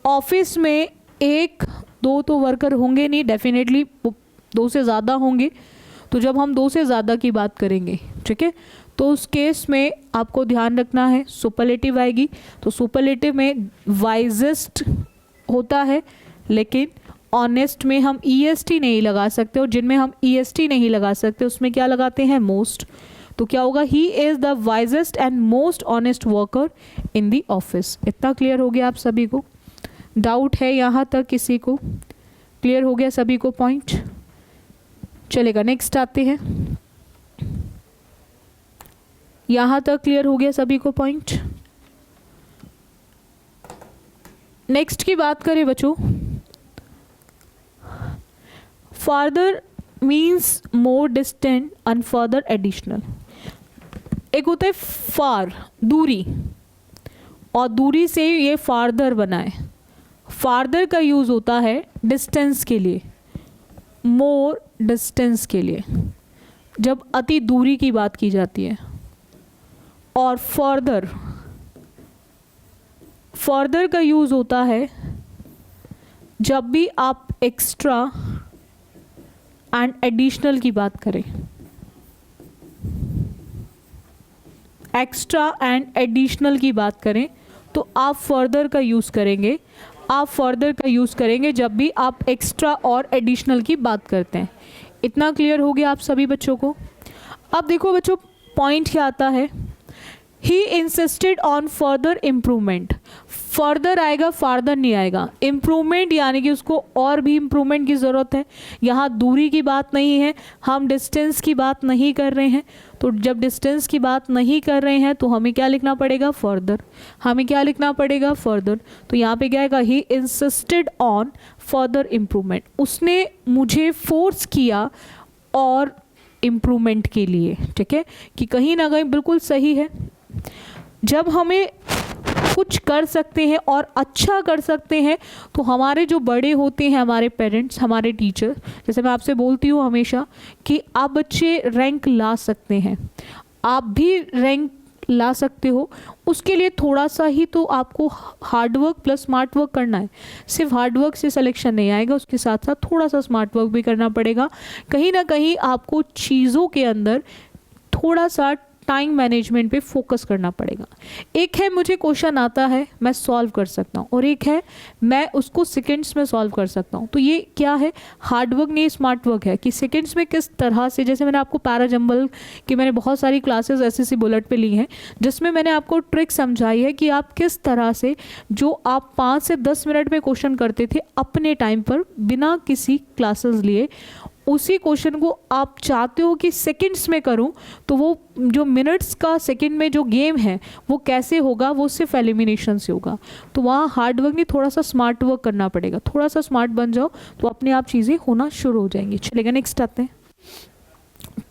ऑफिस में एक दो तो वर्कर होंगे नहीं, डेफिनेटली 2 से ज़्यादा होंगे। तो जब हम 2 से ज़्यादा की बात करेंगे, ठीक है, तो उस केस में आपको ध्यान रखना है सुपरलेटिव आएगी। तो सुपरलेटिव में वाइजेस्ट होता है, लेकिन ऑनेस्ट में हम EST नहीं लगा सकते, और जिनमें हम EST नहीं लगा सकते उसमें क्या लगाते हैं, मोस्ट। तो क्या होगा, he is the wisest and most honest worker in the office. इतना क्लियर हो गया आप सभी को? डाउट है यहाँ तक किसी को? क्लियर हो गया सभी को पॉइंट? चलेगा, नेक्स्ट आते हैं। यहाँ तक क्लियर हो गया सभी को पॉइंट? नेक्स्ट की बात करें बच्चों, farther means more distant and further additional. एक होता है फार, दूरी, और दूरी से ये फार्दर बना है। फार्दर का यूज़ होता है डिस्टेंस के लिए, मोर डिस्टेंस के लिए, जब अति दूरी की बात की जाती है। और फर्दर, फर्दर का यूज़ होता है जब भी आप एक्स्ट्रा एंड एडिशनल की बात करें। एक्स्ट्रा एंड एडिशनल की बात करें तो आप फर्दर का यूज़ करेंगे। आप फर्दर का यूज़ करेंगे जब भी आप एक्स्ट्रा और एडिशनल की बात करते हैं। इतना क्लियर हो गया आप सभी बच्चों को? अब देखो बच्चों, पॉइंट क्या आता है, he insisted on further improvement. Further आएगा, फार्दर नहीं आएगा। इम्प्रूवमेंट यानी कि उसको और भी इम्प्रूवमेंट की ज़रूरत है। यहाँ दूरी की बात नहीं है, हम डिस्टेंस की बात नहीं कर रहे हैं। तो जब डिस्टेंस की बात नहीं कर रहे हैं तो हमें क्या लिखना पड़ेगा, फर्दर। हमें क्या लिखना पड़ेगा, फर्दर। तो यहाँ पे क्या आएगा, he insisted on further improvement. उसने मुझे फोर्स किया और इम्प्रूवमेंट के लिए, ठीक है, कि कहीं ना कहीं बिल्कुल सही है। जब हमें कुछ कर सकते हैं और अच्छा कर सकते हैं तो हमारे जो बड़े होते हैं, हमारे पेरेंट्स, हमारे टीचर, जैसे मैं आपसे बोलती हूँ हमेशा कि आप बच्चे रैंक ला सकते हैं, आप भी रैंक ला सकते हो। उसके लिए थोड़ा सा ही तो आपको हार्डवर्क प्लस स्मार्ट वर्क करना है। सिर्फ हार्डवर्क से सिलेक्शन नहीं आएगा, उसके साथ साथ थोड़ा सा स्मार्ट वर्क भी करना पड़ेगा। कहीं ना कहीं आपको चीज़ों के अंदर थोड़ा सा टाइम मैनेजमेंट पे फोकस करना पड़ेगा। एक है मुझे क्वेश्चन आता है मैं सॉल्व कर सकता हूँ, और एक है मैं उसको सेकंड्स में सॉल्व कर सकता हूँ। तो ये क्या है, हार्ड वर्क नहीं, स्मार्ट वर्क है कि सेकंड्स में किस तरह से, जैसे मैंने आपको पैराजंबल की मैंने बहुत सारी क्लासेस SSC बुलेट पे ली हैं, जिसमें मैंने आपको ट्रिक समझाई है कि आप किस तरह से जो आप 5 से 10 मिनट में क्वेश्चन करते थे अपने टाइम पर बिना किसी क्लासेस लिए, उसी क्वेश्चन को आप चाहते हो कि सेकंड्स में करूं, तो वो जो मिनट्स का सेकंड में जो गेम है वो कैसे होगा, वो सिर्फ एलिमिनेशन से होगा। तो वहाँ हार्ड वर्क नहीं, थोड़ा सा स्मार्ट वर्क करना पड़ेगा। थोड़ा सा स्मार्ट बन जाओ तो अपने आप चीज़ें होना शुरू हो जाएंगी। चलेगा, नेक्स्ट आते हैं।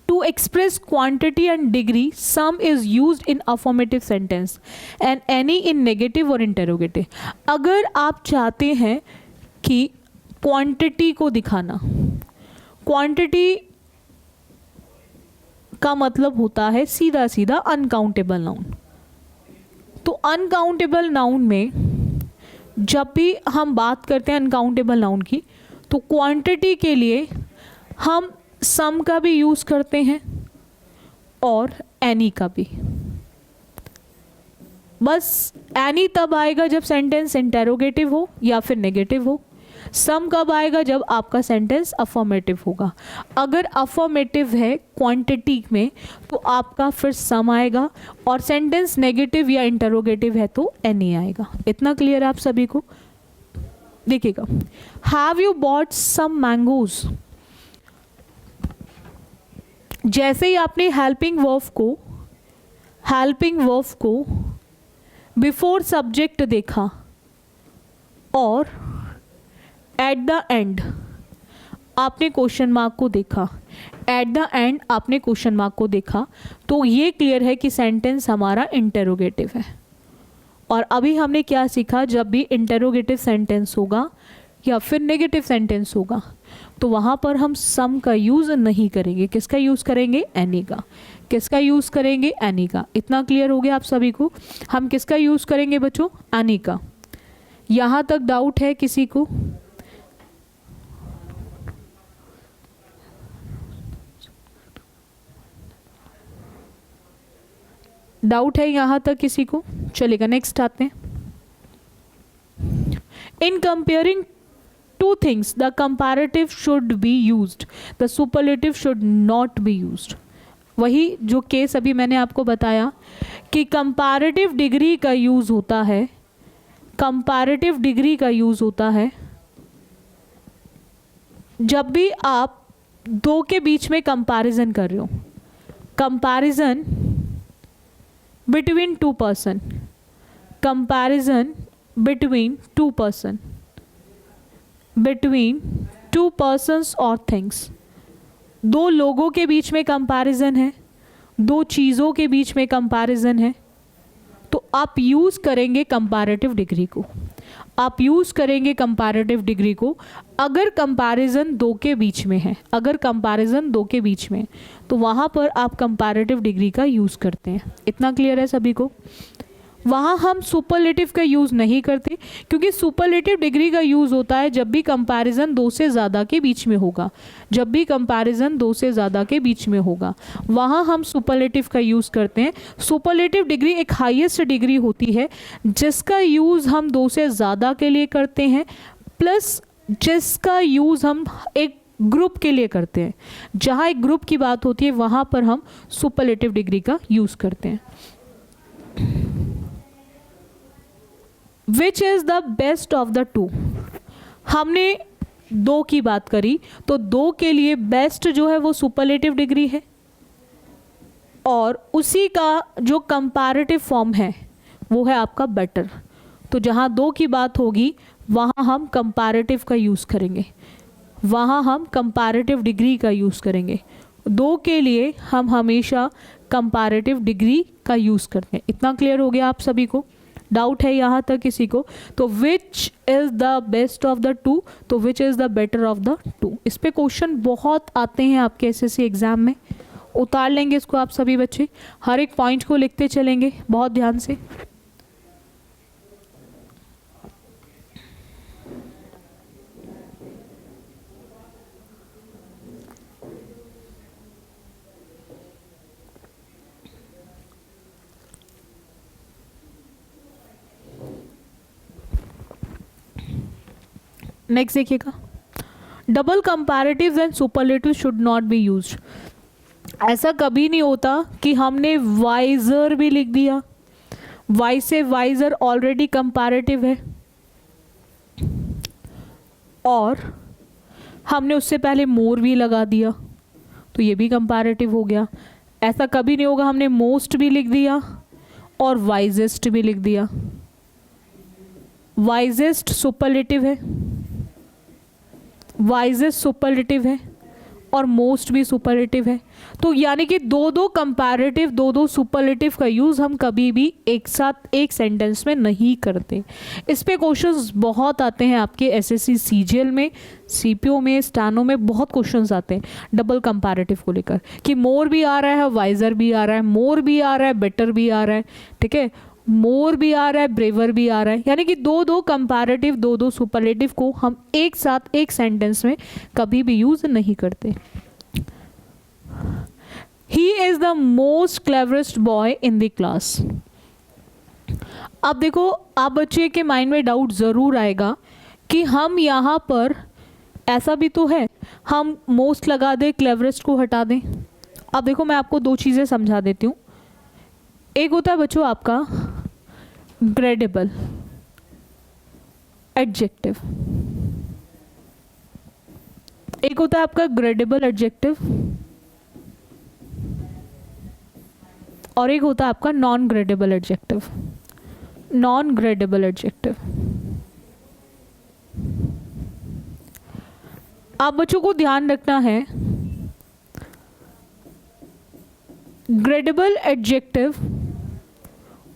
To express quantity and degree some is used in affirmative sentence and any in negative और इंटेरोगेटिव। अगर आप चाहते हैं कि क्वांटिटी को दिखाना, क्वांटिटी का मतलब होता है सीधा सीधा अनकाउंटेबल नाउन। तो अनकाउंटेबल नाउन में जब भी हम बात करते हैं अनकाउंटेबल नाउन की, तो क्वांटिटी के लिए हम सम का भी यूज़ करते हैं और एनी का भी। बस एनी तब आएगा जब सेंटेंस इंटेरोगेटिव हो या फिर नेगेटिव हो। सम कब आएगा, जब आपका सेंटेंस अफर्मेटिव होगा। अगर अफर्मेटिव है क्वांटिटी में तो आपका फिर सम आएगा, और सेंटेंस नेगेटिव या इंटरोगेटिव है तो एनी आएगा। इतना क्लियर है आप सभी को? देखिएगा, have you bought some mangoes. जैसे ही आपने हेल्पिंग वर्ब को बिफोर सब्जेक्ट देखा और एट द एंड आपने क्वेश्चन मार्क को देखा, एट द एंड आपने क्वेश्चन मार्क को देखा, तो ये क्लियर है कि सेंटेंस हमारा इंटेरोगेटिव है। और अभी हमने क्या सीखा, जब भी इंटेरोगेटिव सेंटेंस होगा या फिर नेगेटिव सेंटेंस होगा, तो वहाँ पर हम सम का यूज़ नहीं करेंगे। किसका यूज़ करेंगे? एनी का। किसका यूज़ करेंगे? एनी का। इतना क्लियर हो गया आप सभी को? हम किसका यूज़ करेंगे बच्चों? एनी का। यहाँ तक डाउट है किसी को? डाउट है यहाँ तक किसी को? चलेगा, नेक्स्ट आते हैं। इन comparing two things, the comparative should be used, the superlative should not be used। वही जो केस अभी मैंने आपको बताया कि कंपैरेटिव डिग्री का यूज़ होता है, कंपैरेटिव डिग्री का यूज़ होता है जब भी आप दो के बीच में कंपैरिजन कर रहे हो। Comparison between two person, comparison between two person, between two persons और थिंग्स। दो लोगों के बीच में कंपैरिजन है, दो चीज़ों के बीच में कंपैरिजन है, तो आप यूज़ करेंगे कंपैरेटिव डिग्री को। आप यूज़ करेंगे कंपैरेटिव डिग्री को अगर कंपैरिजन दो के बीच में है, अगर कंपैरिजन दो के बीच में, तो वहाँ पर आप कंपैरेटिव डिग्री का यूज़ करते हैं। इतना क्लियर है सभी को? वहाँ हम सुपरलेटिव का यूज़ नहीं करते, क्योंकि सुपरलेटिव डिग्री का यूज़ होता है जब भी कंपैरिजन दो से ज़्यादा के बीच में होगा, जब भी कंपैरिजन दो से ज़्यादा के बीच में होगा, वहाँ हम सुपरलेटिव का यूज़ करते हैं। सुपरलेटिव डिग्री एक हाईएस्ट डिग्री होती है जिसका यूज़ हम दो से ज़्यादा के लिए करते हैं, प्लस जिसका यूज़ हम एक ग्रुप के लिए करते हैं। जहाँ एक ग्रुप की बात होती है वहाँ पर हम सुपरलेटिव डिग्री का यूज़ करते हैं। विच is the best of the to. हमने दो की बात करी, तो दो के लिए बेस्ट जो है वो सुपरलेटिव डिग्री है, और उसी का जो कंपैरेटिव फॉर्म है वो है आपका बेटर। तो जहाँ दो की बात होगी वहाँ हम कंपैरेटिव का यूज़ करेंगे, वहाँ हम कंपैरेटिव डिग्री का यूज़ करेंगे। दो के लिए हम हमेशा कंपैरेटिव डिग्री का यूज़ करते हैं। इतना क्लियर हो गया आप सभी को? डाउट है यहाँ तक किसी को? तो which is the best of the two, तो which is the better of the two. इस पे क्वेश्चन बहुत आते हैं आपके एसएससी एग्ज़ाम में, उतार लेंगे इसको आप सभी बच्चे, हर एक पॉइंट को लिखते चलेंगे बहुत ध्यान से। नेक्स्ट देखिएगा, double comparatives and superlative should not be used. ऐसा कभी नहीं होता कि हमने वाइजर भी लिख दिया, वाई से वाइजर ऑलरेडी कंपैरेटिव है और हमने उससे पहले मोर भी लगा दिया तो ये भी कंपैरेटिव हो गया। ऐसा कभी नहीं होगा हमने मोस्ट भी लिख दिया और वाइजेस्ट भी लिख दिया। वाइजेस्ट सुपरलेटिव है, वाइजेस्ट सुपरलेटिव है और मोस्ट भी सुपरलेटिव है। तो यानी कि दो दो कंपैरेटिव, दो दो सुपरलेटिव का यूज़ हम कभी भी एक साथ एक सेंटेंस में नहीं करते। इस पे क्वेश्चंस बहुत आते हैं आपके एसएससी सीजीएल में, सीपीओ में, स्टैनो में बहुत क्वेश्चंस आते हैं डबल कंपैरेटिव को लेकर कि मोर भी आ रहा है, वाइजर भी आ रहा है, मोर भी आ रहा है, बेटर भी आ रहा है, ठीक है, मोर भी आ रहा है, ब्रेवर भी आ रहा है। यानी कि दो दो कंपैरेटिव, दो दो सुपरलेटिव को हम एक साथ एक सेंटेंस में कभी भी यूज नहीं करते। He is the most cleverest boy in the class. अब देखो, आप बच्चे के माइंड में डाउट ज़रूर आएगा कि हम यहाँ पर ऐसा भी तो है, हम मोस्ट लगा दें, क्लेवरेस्ट को हटा दें। अब देखो, मैं आपको दो चीज़ें समझा देती हूँ। एक होता है बच्चों आपका ग्रेडेबल एडजेक्टिव, एक होता है आपका ग्रेडेबल एडजेक्टिव और एक होता है आपका non gradable adjective. Non gradable adjective, आप बच्चों को ध्यान रखना है, ग्रेडेबल एडजेक्टिव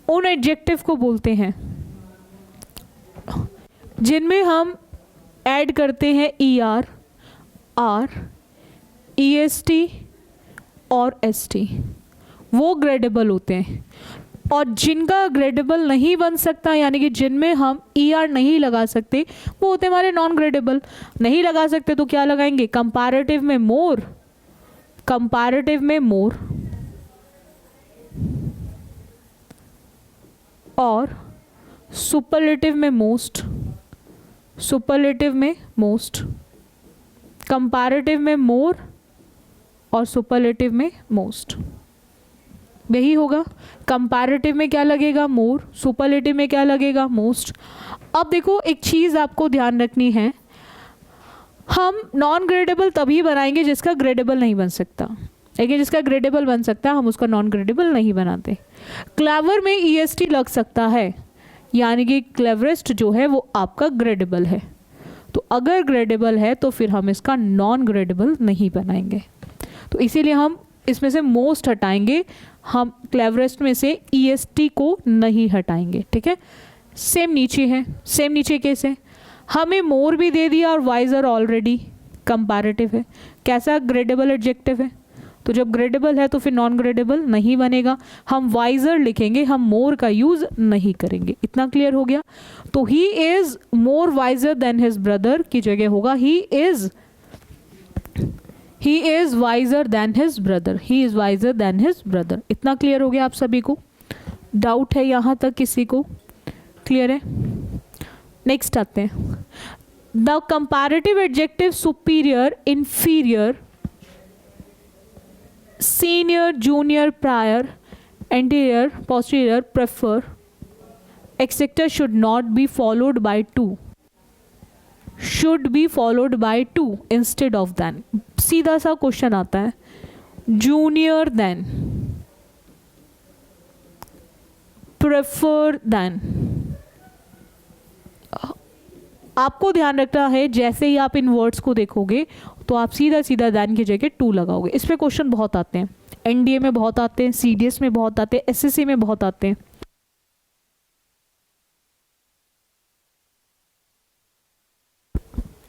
उन एडजेक्टिव को बोलते हैं जिनमें हम ऐड करते हैं E R, R, E S T और एस टी, वो ग्रेडेबल होते हैं। और जिनका ग्रेडेबल नहीं बन सकता, यानी कि जिनमें हम ई आर नहीं लगा सकते, वो होते हैं हमारे नॉन ग्रेडेबल। नहीं लगा सकते तो क्या लगाएंगे? कंपैरेटिव में मोर, कंपैरेटिव में मोर और सुपरलेटिव में मोस्ट, सुपरलेटिव में मोस्ट, कंपैरेटिव में मोर और सुपरलेटिव में मोस्ट। यही होगा। कंपैरेटिव में क्या लगेगा? मोर, सुपरलेटिव में क्या लगेगा? मोस्ट। अब देखो एक चीज़ आपको ध्यान रखनी है, हम नॉन ग्रेडेबल तभी बनाएंगे जिसका ग्रेडेबल नहीं बन सकता, लेकिन जिसका ग्रेडेबल बन सकता है हम उसका नॉन ग्रेडेबल नहीं बनाते। क्लेवर में ई एस टी लग सकता है, यानी कि क्लेवरेस्ट जो है वो आपका ग्रेडेबल है। तो अगर ग्रेडेबल है तो फिर हम इसका नॉन ग्रेडेबल नहीं बनाएंगे। तो इसीलिए हम इसमें से मोस्ट हटाएंगे, हम क्लेवरेस्ट में से ई एस टी को नहीं हटाएंगे। ठीक है। सेम नीचे है, सेम नीचे कैसे? हमें मोर भी दे दिया और वाइजर ऑलरेडी कंपैरेटिव है। कैसा? ग्रेडेबल एडजेक्टिव है। तो जब ग्रेडेबल है तो फिर नॉन ग्रेडेबल नहीं बनेगा। हम वाइजर लिखेंगे, हम मोर का यूज नहीं करेंगे। इतना क्लियर हो गया? तो he is more visor then his brother की जगह होगा he is visor then his brother, he is visor then his brother. इतना क्लियर हो गया आप सभी को? डाउट है यहाँ तक किसी को? क्लियर है? नेक्स्ट आते हैं, the comparative adjective superior, inferior, senior, junior, prior, anterior, posterior, prefer, etcetera should not be followed by to, should be followed by to instead of than. सीधा सा क्वेश्चन आता है, जूनियर देन, प्रेफर देन। आपको ध्यान रखना है, जैसे ही आप इन वर्ड्स को देखोगे तो आप सीधा सीधा देन की जगह टू लगाओगे। इस पे क्वेश्चन बहुत आते हैं, एनडीए में बहुत आते हैं, सीडीएस में बहुत आते हैं, एसएससी में बहुत आते हैं।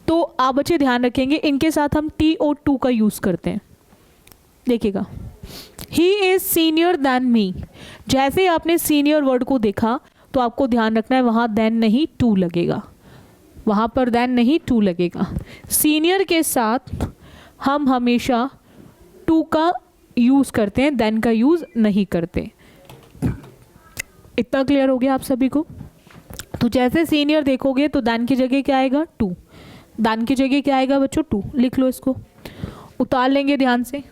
तो आप बच्चे ध्यान रखेंगे, इनके साथ हम टी और टू का यूज करते हैं। देखिएगा, he is senior than me. जैसे आपने सीनियर वर्ड को देखा तो आपको ध्यान रखना है वहां देन नहीं टू लगेगा, वहां पर देन नहीं टू लगेगा। सीनियर के साथ हम हमेशा टू का यूज करते हैं, देन का यूज नहीं करते। इतना क्लियर हो गया आप सभी को? तो जैसे सीनियर देखोगे तो देन की जगह क्या आएगा? टू। देन की जगह क्या आएगा बच्चों? टू। लिख लो, इसको उतार लेंगे ध्यान से।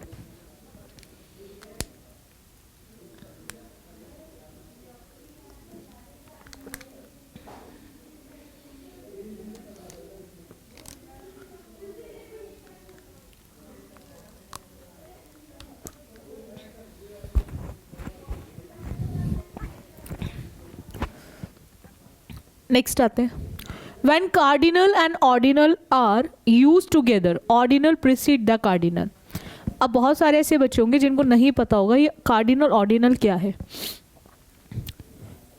नेक्स्ट आते हैं, when cardinal and ordinal are used together, ordinal precede the cardinal। अब बहुत सारे ऐसे बच्चे होंगे जिनको नहीं पता होगा ये कार्डिनल ऑर्डिनल क्या है।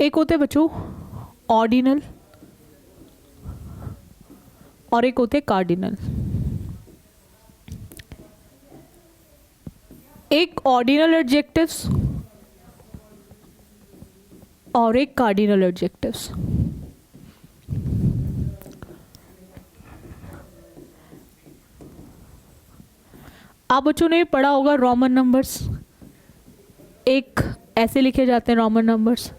एक होते बच्चों ऑर्डिनल और एक होते कार्डिनल। एक ऑर्डिनल एडजेक्टिव्स और एक कार्डिनल एडजेक्टिव्स। आप बच्चों ने पढ़ा होगा रोमन नंबर्स, एक ऐसे लिखे जाते हैं रोमन नंबर्स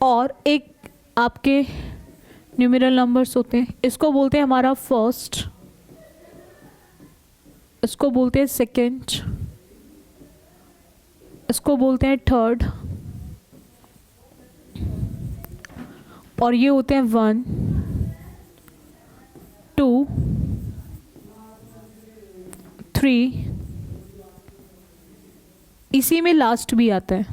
और एक आपके न्यूमेरल नंबर्स होते हैं। इसको बोलते हैं हमारा फर्स्ट, इसको बोलते हैं सेकंड, इसको बोलते हैं थर्ड और ये होते हैं 1 2 3। इसी में लास्ट भी आता है।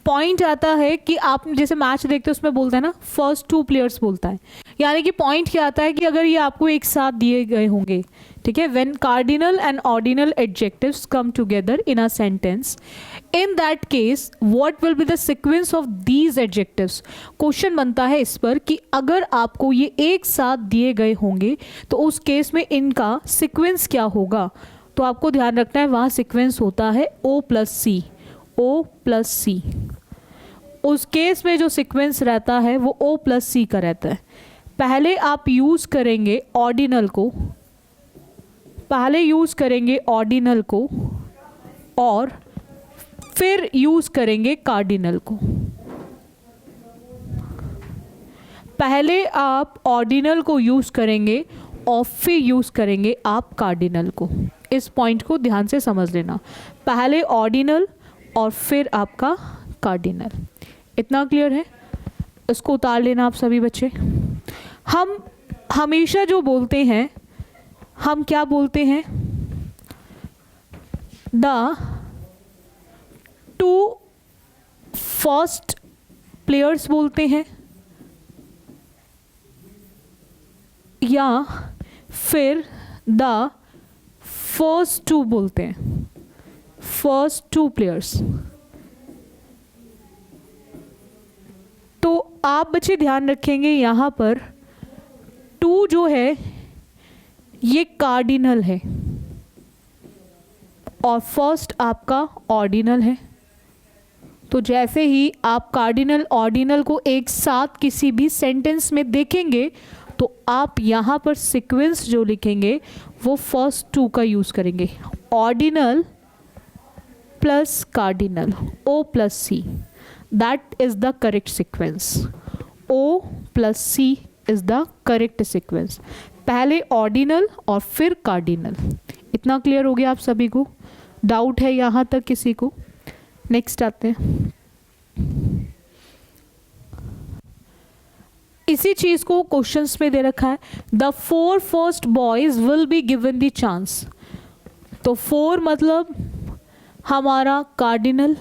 पॉइंट आता है कि आप जैसे मैच देखते हो उसमें बोलता है ना फर्स्ट 2 प्लेयर्स बोलता है, यानी कि पॉइंट क्या आता है कि अगर ये आपको एक साथ दिए गए होंगे, ठीक है, when cardinal and ordinal adjectives come together in a sentence, in that case what will be the sequence of these adjectives. Question बनता है इस पर कि अगर आपको ये एक साथ दिए गए होंगे तो उस केस में इनका सीक्वेंस क्या होगा। तो आपको ध्यान रखना है वहाँ सीक्वेंस होता है O प्लस सी, O प्लस सी। उस केस में जो सीक्वेंस रहता है वो O प्लस सी का रहता है। पहले आप यूज़ करेंगे ऑर्डिनल को, पहले यूज़ करेंगे ऑर्डिनल को और फिर यूज़ करेंगे कार्डिनल को। पहले आप ऑर्डिनल को यूज़ करेंगे और फिर यूज़ करेंगे आप कार्डिनल को। इस पॉइंट को ध्यान से समझ लेना, पहले ऑर्डिनल और फिर आपका कार्डिनल। इतना क्लियर है? इसको उतार लेना आप सभी बच्चे। हम हमेशा जो बोलते हैं, हम क्या बोलते हैं, द टू फर्स्ट प्लेयर्स बोलते हैं या फिर द फर्स्ट टू बोलते हैं, फर्स्ट टू प्लेयर्स। तो आप बच्चे ध्यान रखेंगे यहाँ पर टू जो है ये कार्डिनल है और फर्स्ट आपका ऑर्डिनल है। तो जैसे ही आप कार्डिनल ऑर्डिनल को एक साथ किसी भी सेंटेंस में देखेंगे तो आप यहाँ पर सीक्वेंस जो लिखेंगे वो फर्स्ट टू का यूज़ करेंगे, ordinal plus cardinal, O plus C. That is the correct sequence. O plus C is the correct sequence. पहले ऑर्डिनल और फिर कार्डिनल। इतना क्लियर हो गया आप सभी को? डाउट है यहाँ तक किसी को? नेक्स्ट आते हैं। इसी चीज़ को क्वेश्चंस में दे रखा है, the 4 first boys will be given the chance. तो 4 मतलब हमारा कार्डिनल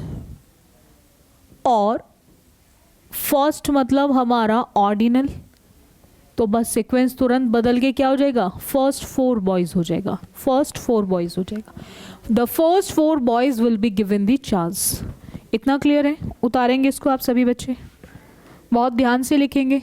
और फर्स्ट मतलब हमारा ऑर्डिनल। तो बस सीक्वेंस तुरंत बदल के क्या हो जाएगा, फर्स्ट 4 बॉयज हो जाएगा, फर्स्ट 4 बॉयज हो जाएगा। The first 4 boys will be given the chance. इतना क्लियर है? उतारेंगे इसको आप सभी बच्चे, बहुत ध्यान से लिखेंगे।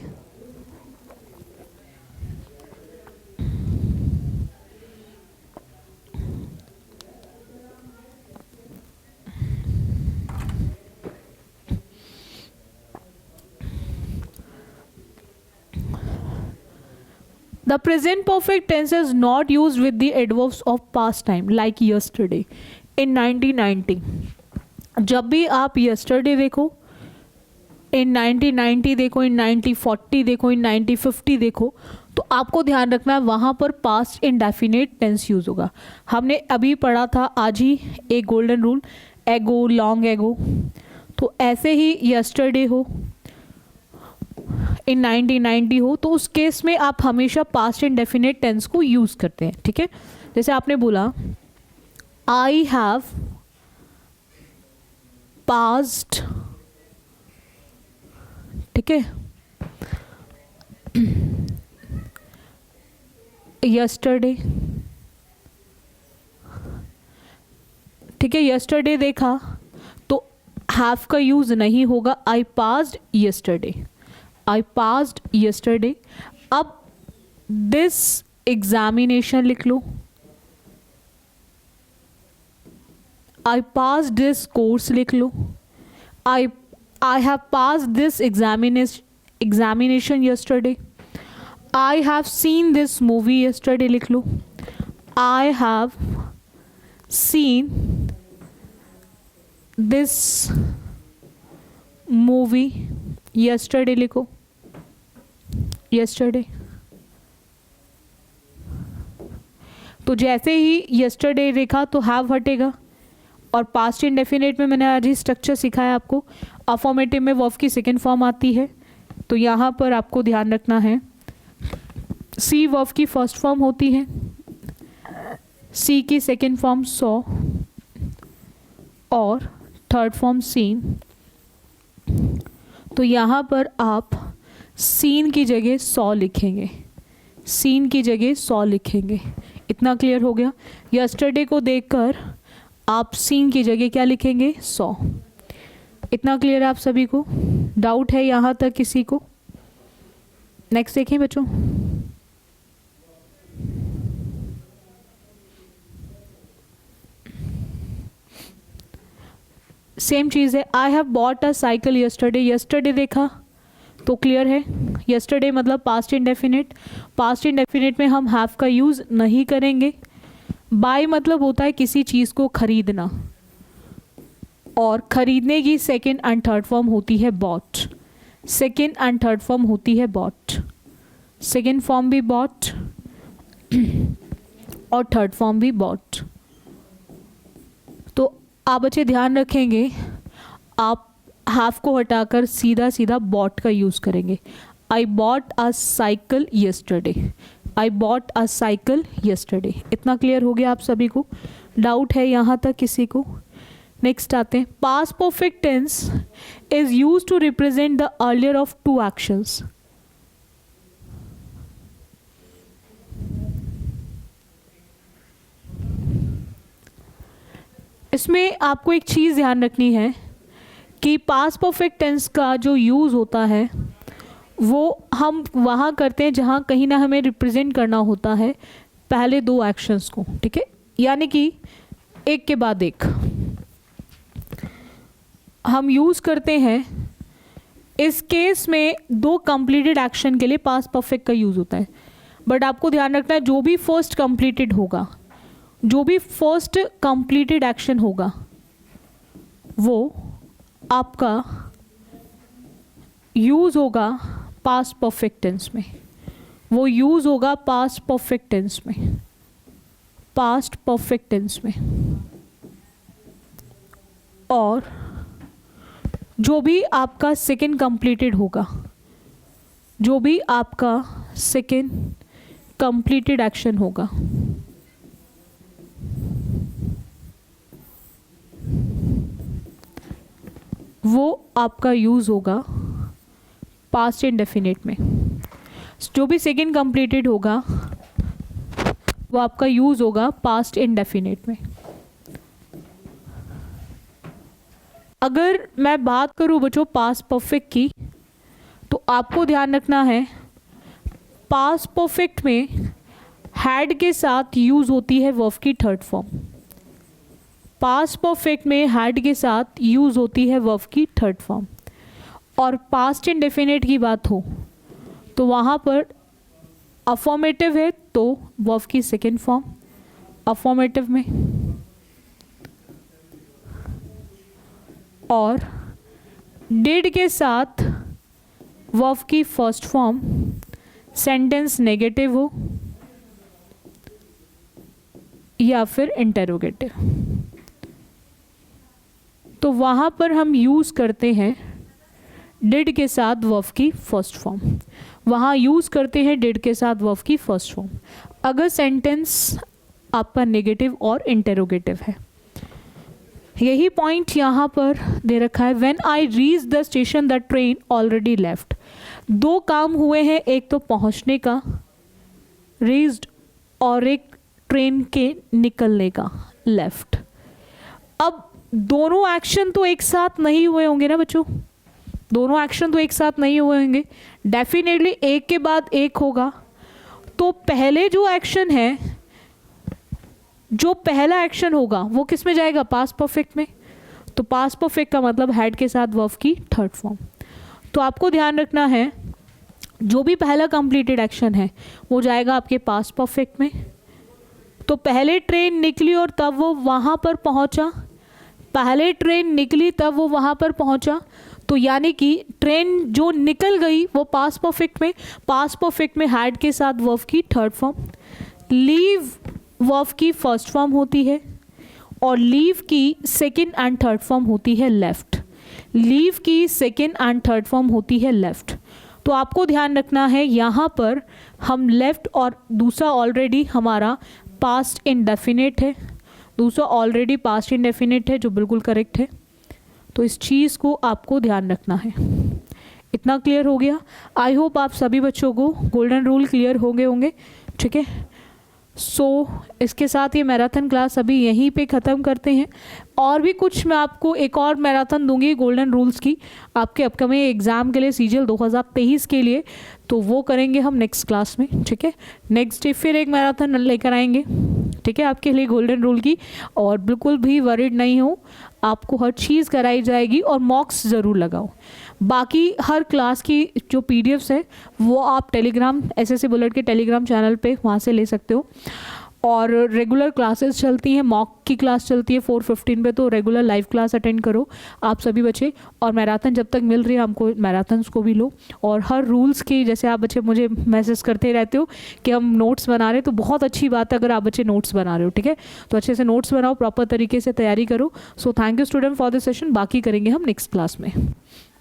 The present perfect tense is not used with the adverbs of past time like yesterday in 1990. जब भी आप yesterday देखो, in 1990 देखो, in 1940 देखो, in 1950 देखो, तो आपको ध्यान रखना है वहाँ पर past indefinite tense यूज़ होगा। हमने अभी पढ़ा था आज ही एक गोल्डन रूल, एगो, लॉन्ग एगो। तो ऐसे ही yesterday हो, इन 1990 हो, तो उस केस में आप हमेशा पास्ट इंडेफिनिट टेंस को यूज़ करते हैं। ठीक है, जैसे आपने बोला आई हैव पास्ड, ठीक है, यस्टरडे, ठीक है, यस्टरडे देखा तो हैव का यूज़ नहीं होगा, I passed yesterday, I passed yesterday। अब this examination लिख लो, I passed this course लिख लो, I have passed this examination yesterday। I have seen this movie yesterday लिख लो, I have seen this movie yesterday लिखो, yesterday। तो जैसे ही yesterday लिखा तो have हटेगा और पास्ट इंडेफिनिट में मैंने आज ही स्ट्रक्चर सिखाया आपको। अफॉर्मेटिव में वर्ब की सेकेंड फॉर्म आती है, तो यहाँ पर आपको ध्यान रखना है सी वर्ब की फर्स्ट फॉर्म होती है, सी की सेकेंड फॉर्म सॉ और थर्ड फॉर्म सीन। तो यहाँ पर आप सीन की जगह सॉ लिखेंगे, सीन की जगह सॉ लिखेंगे। इतना क्लियर हो गया। यस्टरडे को देखकर आप सीन की जगह क्या लिखेंगे, सॉ। इतना क्लियर है आप सभी को? डाउट है यहाँ तक किसी को? नेक्स्ट देखें बच्चों। सेम चीज़ है, I have bought a cycle yesterday. Yesterday देखा तो क्लियर है, यस्टरडे मतलब पास्ट इंडेफिनिट। पास्ट इंडेफिनिट में हम हैव का यूज़ नहीं करेंगे। बाय मतलब होता है किसी चीज़ को खरीदना, और खरीदने की सेकेंड एंड थर्ड फॉर्म होती है bought. Second and third form होती है बॉट। सेकेंड फॉर्म भी बॉट और थर्ड फॉर्म भी बॉट। तो आप बच्चे ध्यान रखेंगे, आप हैव को हटाकर सीधा सीधा बॉट का यूज़ करेंगे। I bought a cycle yesterday, I bought a cycle yesterday. इतना क्लियर हो गया आप सभी को? डाउट है यहाँ तक किसी को? नेक्स्ट आते हैं, past perfect tense is use to represent the earlier of two actions. इसमें आपको एक चीज़ ध्यान रखनी है कि पास्ट परफेक्ट टेंस का जो यूज़ होता है वो हम वहाँ करते हैं जहाँ कहीं ना हमें रिप्रेजेंट करना होता है पहले दो एक्शंस को, ठीक है? यानी कि एक के बाद एक हम यूज़ करते हैं। इस केस में दो कंप्लीटेड एक्शन के लिए पास्ट परफेक्ट का यूज़ होता है। बट आपको ध्यान रखना है, जो भी फर्स्ट कंप्लीटेड होगा, जो भी फर्स्ट कंप्लीटेड एक्शन होगा वो आपका यूज़ होगा पास्ट परफेक्ट टेंस में। वो यूज़ होगा पास्ट परफेक्ट टेंस में, पास्ट परफेक्ट टेंस में। और जो भी आपका सेकेंड कंप्लीटेड होगा, जो भी आपका सेकेंड कंप्लीटेड एक्शन होगा वो आपका यूज़ होगा पास्ट इंडेफिनिट में। जो भी सेकेंड कंप्लीटेड होगा वो आपका यूज़ होगा पास्ट इंडेफिनिट में। अगर मैं बात करूँ बच्चों पास्ट परफेक्ट की, तो आपको ध्यान रखना है पास्ट परफेक्ट में हैड के साथ यूज़ होती है वर्ब की थर्ड फॉर्म। पास्ट परफेक्ट में हैड के साथ यूज़ होती है वर्ब की थर्ड फॉर्म। और पास्ट इंडेफिनिट की बात हो तो वहाँ पर अफॉर्मेटिव है तो वर्ब की सेकेंड फॉर्म अफॉर्मेटिव में, और डिड के साथ वर्ब की फर्स्ट फॉर्म सेंटेंस नेगेटिव हो या फिर इंटेरोगेटिव, तो वहाँ पर हम यूज़ करते हैं डिड के साथ वर्ब की फर्स्ट फॉर्म। वहाँ यूज़ करते हैं डिड के साथ वर्ब की फर्स्ट फॉर्म अगर सेंटेंस आपका नेगेटिव और इंटेरोगेटिव है। यही पॉइंट यहाँ पर दे रखा है, when I reach the station the train already left. दो काम हुए हैं, एक तो पहुँचने का रीच्ड और एक ट्रेन के निकलने का लेफ्ट। अब दोनों एक्शन तो एक साथ नहीं हुए होंगे ना बच्चों, दोनों एक्शन तो एक साथ नहीं हुए होंगे, डेफिनेटली एक के बाद एक होगा। तो पहले जो एक्शन है, जो पहला एक्शन होगा वो किस में जाएगा, पास्ट परफेक्ट में। तो पास्ट परफेक्ट का मतलब हैड के साथ वर्ब की थर्ड फॉर्म। तो आपको ध्यान रखना है जो भी पहला कंप्लीटेड एक्शन है वो जाएगा आपके पास्ट परफेक्ट में। तो पहले ट्रेन निकली और तब वो वहाँ पर पहुँचा, पहले ट्रेन निकली तब वो वहाँ पर पहुँचा, तो यानी कि ट्रेन जो निकल गई वो पास्ट परफेक्ट में, पास्ट परफेक्ट में हैड के साथ वर्ब की थर्ड फॉर्म। लीव वर्ब की फर्स्ट फॉर्म होती है और लीव की सेकेंड एंड थर्ड फॉर्म होती है लेफ्ट। लीव की सेकेंड एंड थर्ड फॉर्म होती है लेफ्ट। तो आपको ध्यान रखना है यहाँ पर हम लेफ्ट और दूसरा ऑलरेडी हमारा पास्ट इंडेफिनिट है, दूसरा ऑलरेडी पास्ट इंडेफिनिट है जो बिल्कुल करेक्ट है। तो इस चीज़ को आपको ध्यान रखना है, इतना क्लियर हो गया? आई होप आप सभी बच्चों को गोल्डन रूल क्लियर हो गए होंगे, ठीक है। सो इसके साथ ये मैराथन क्लास अभी यहीं पे ख़त्म करते हैं। और भी कुछ मैं आपको एक और मैराथन दूंगी गोल्डन रूल्स की आपके अपकमिंग एग्ज़ाम के लिए, सीजीएल 2023 के लिए, तो वो करेंगे हम नेक्स्ट क्लास में, ठीक है। नेक्स्ट डे फिर एक मैराथन लेकर आएंगे, ठीक है, आपके लिए गोल्डन रूल की। और बिल्कुल भी वरीड नहीं हो, आपको हर चीज़ कराई जाएगी और मॉक्स ज़रूर लगाओ। बाकी हर क्लास की जो पीडीएफ्स है वो आप टेलीग्राम एसएससी बुलेट के टेलीग्राम चैनल पे वहाँ से ले सकते हो। और रेगुलर क्लासेस चलती हैं, मॉक की क्लास चलती है 4:15 पे, तो रेगुलर लाइव क्लास अटेंड करो आप सभी बच्चे। और मैराथन जब तक मिल रही है हमको, मैराथन्स को भी लो। और हर रूल्स की, जैसे आप बच्चे मुझे मैसेज करते रहते हो कि हम नोट्स बना रहे हैं, तो बहुत अच्छी बात है अगर आप बच्चे नोट्स बना रहे हो, ठीक है। तो अच्छे से नोट्स बनाओ, प्रॉपर तरीके से तैयारी करो। So thank you student for this session. बाकी करेंगे हम नेक्स्ट क्लास में।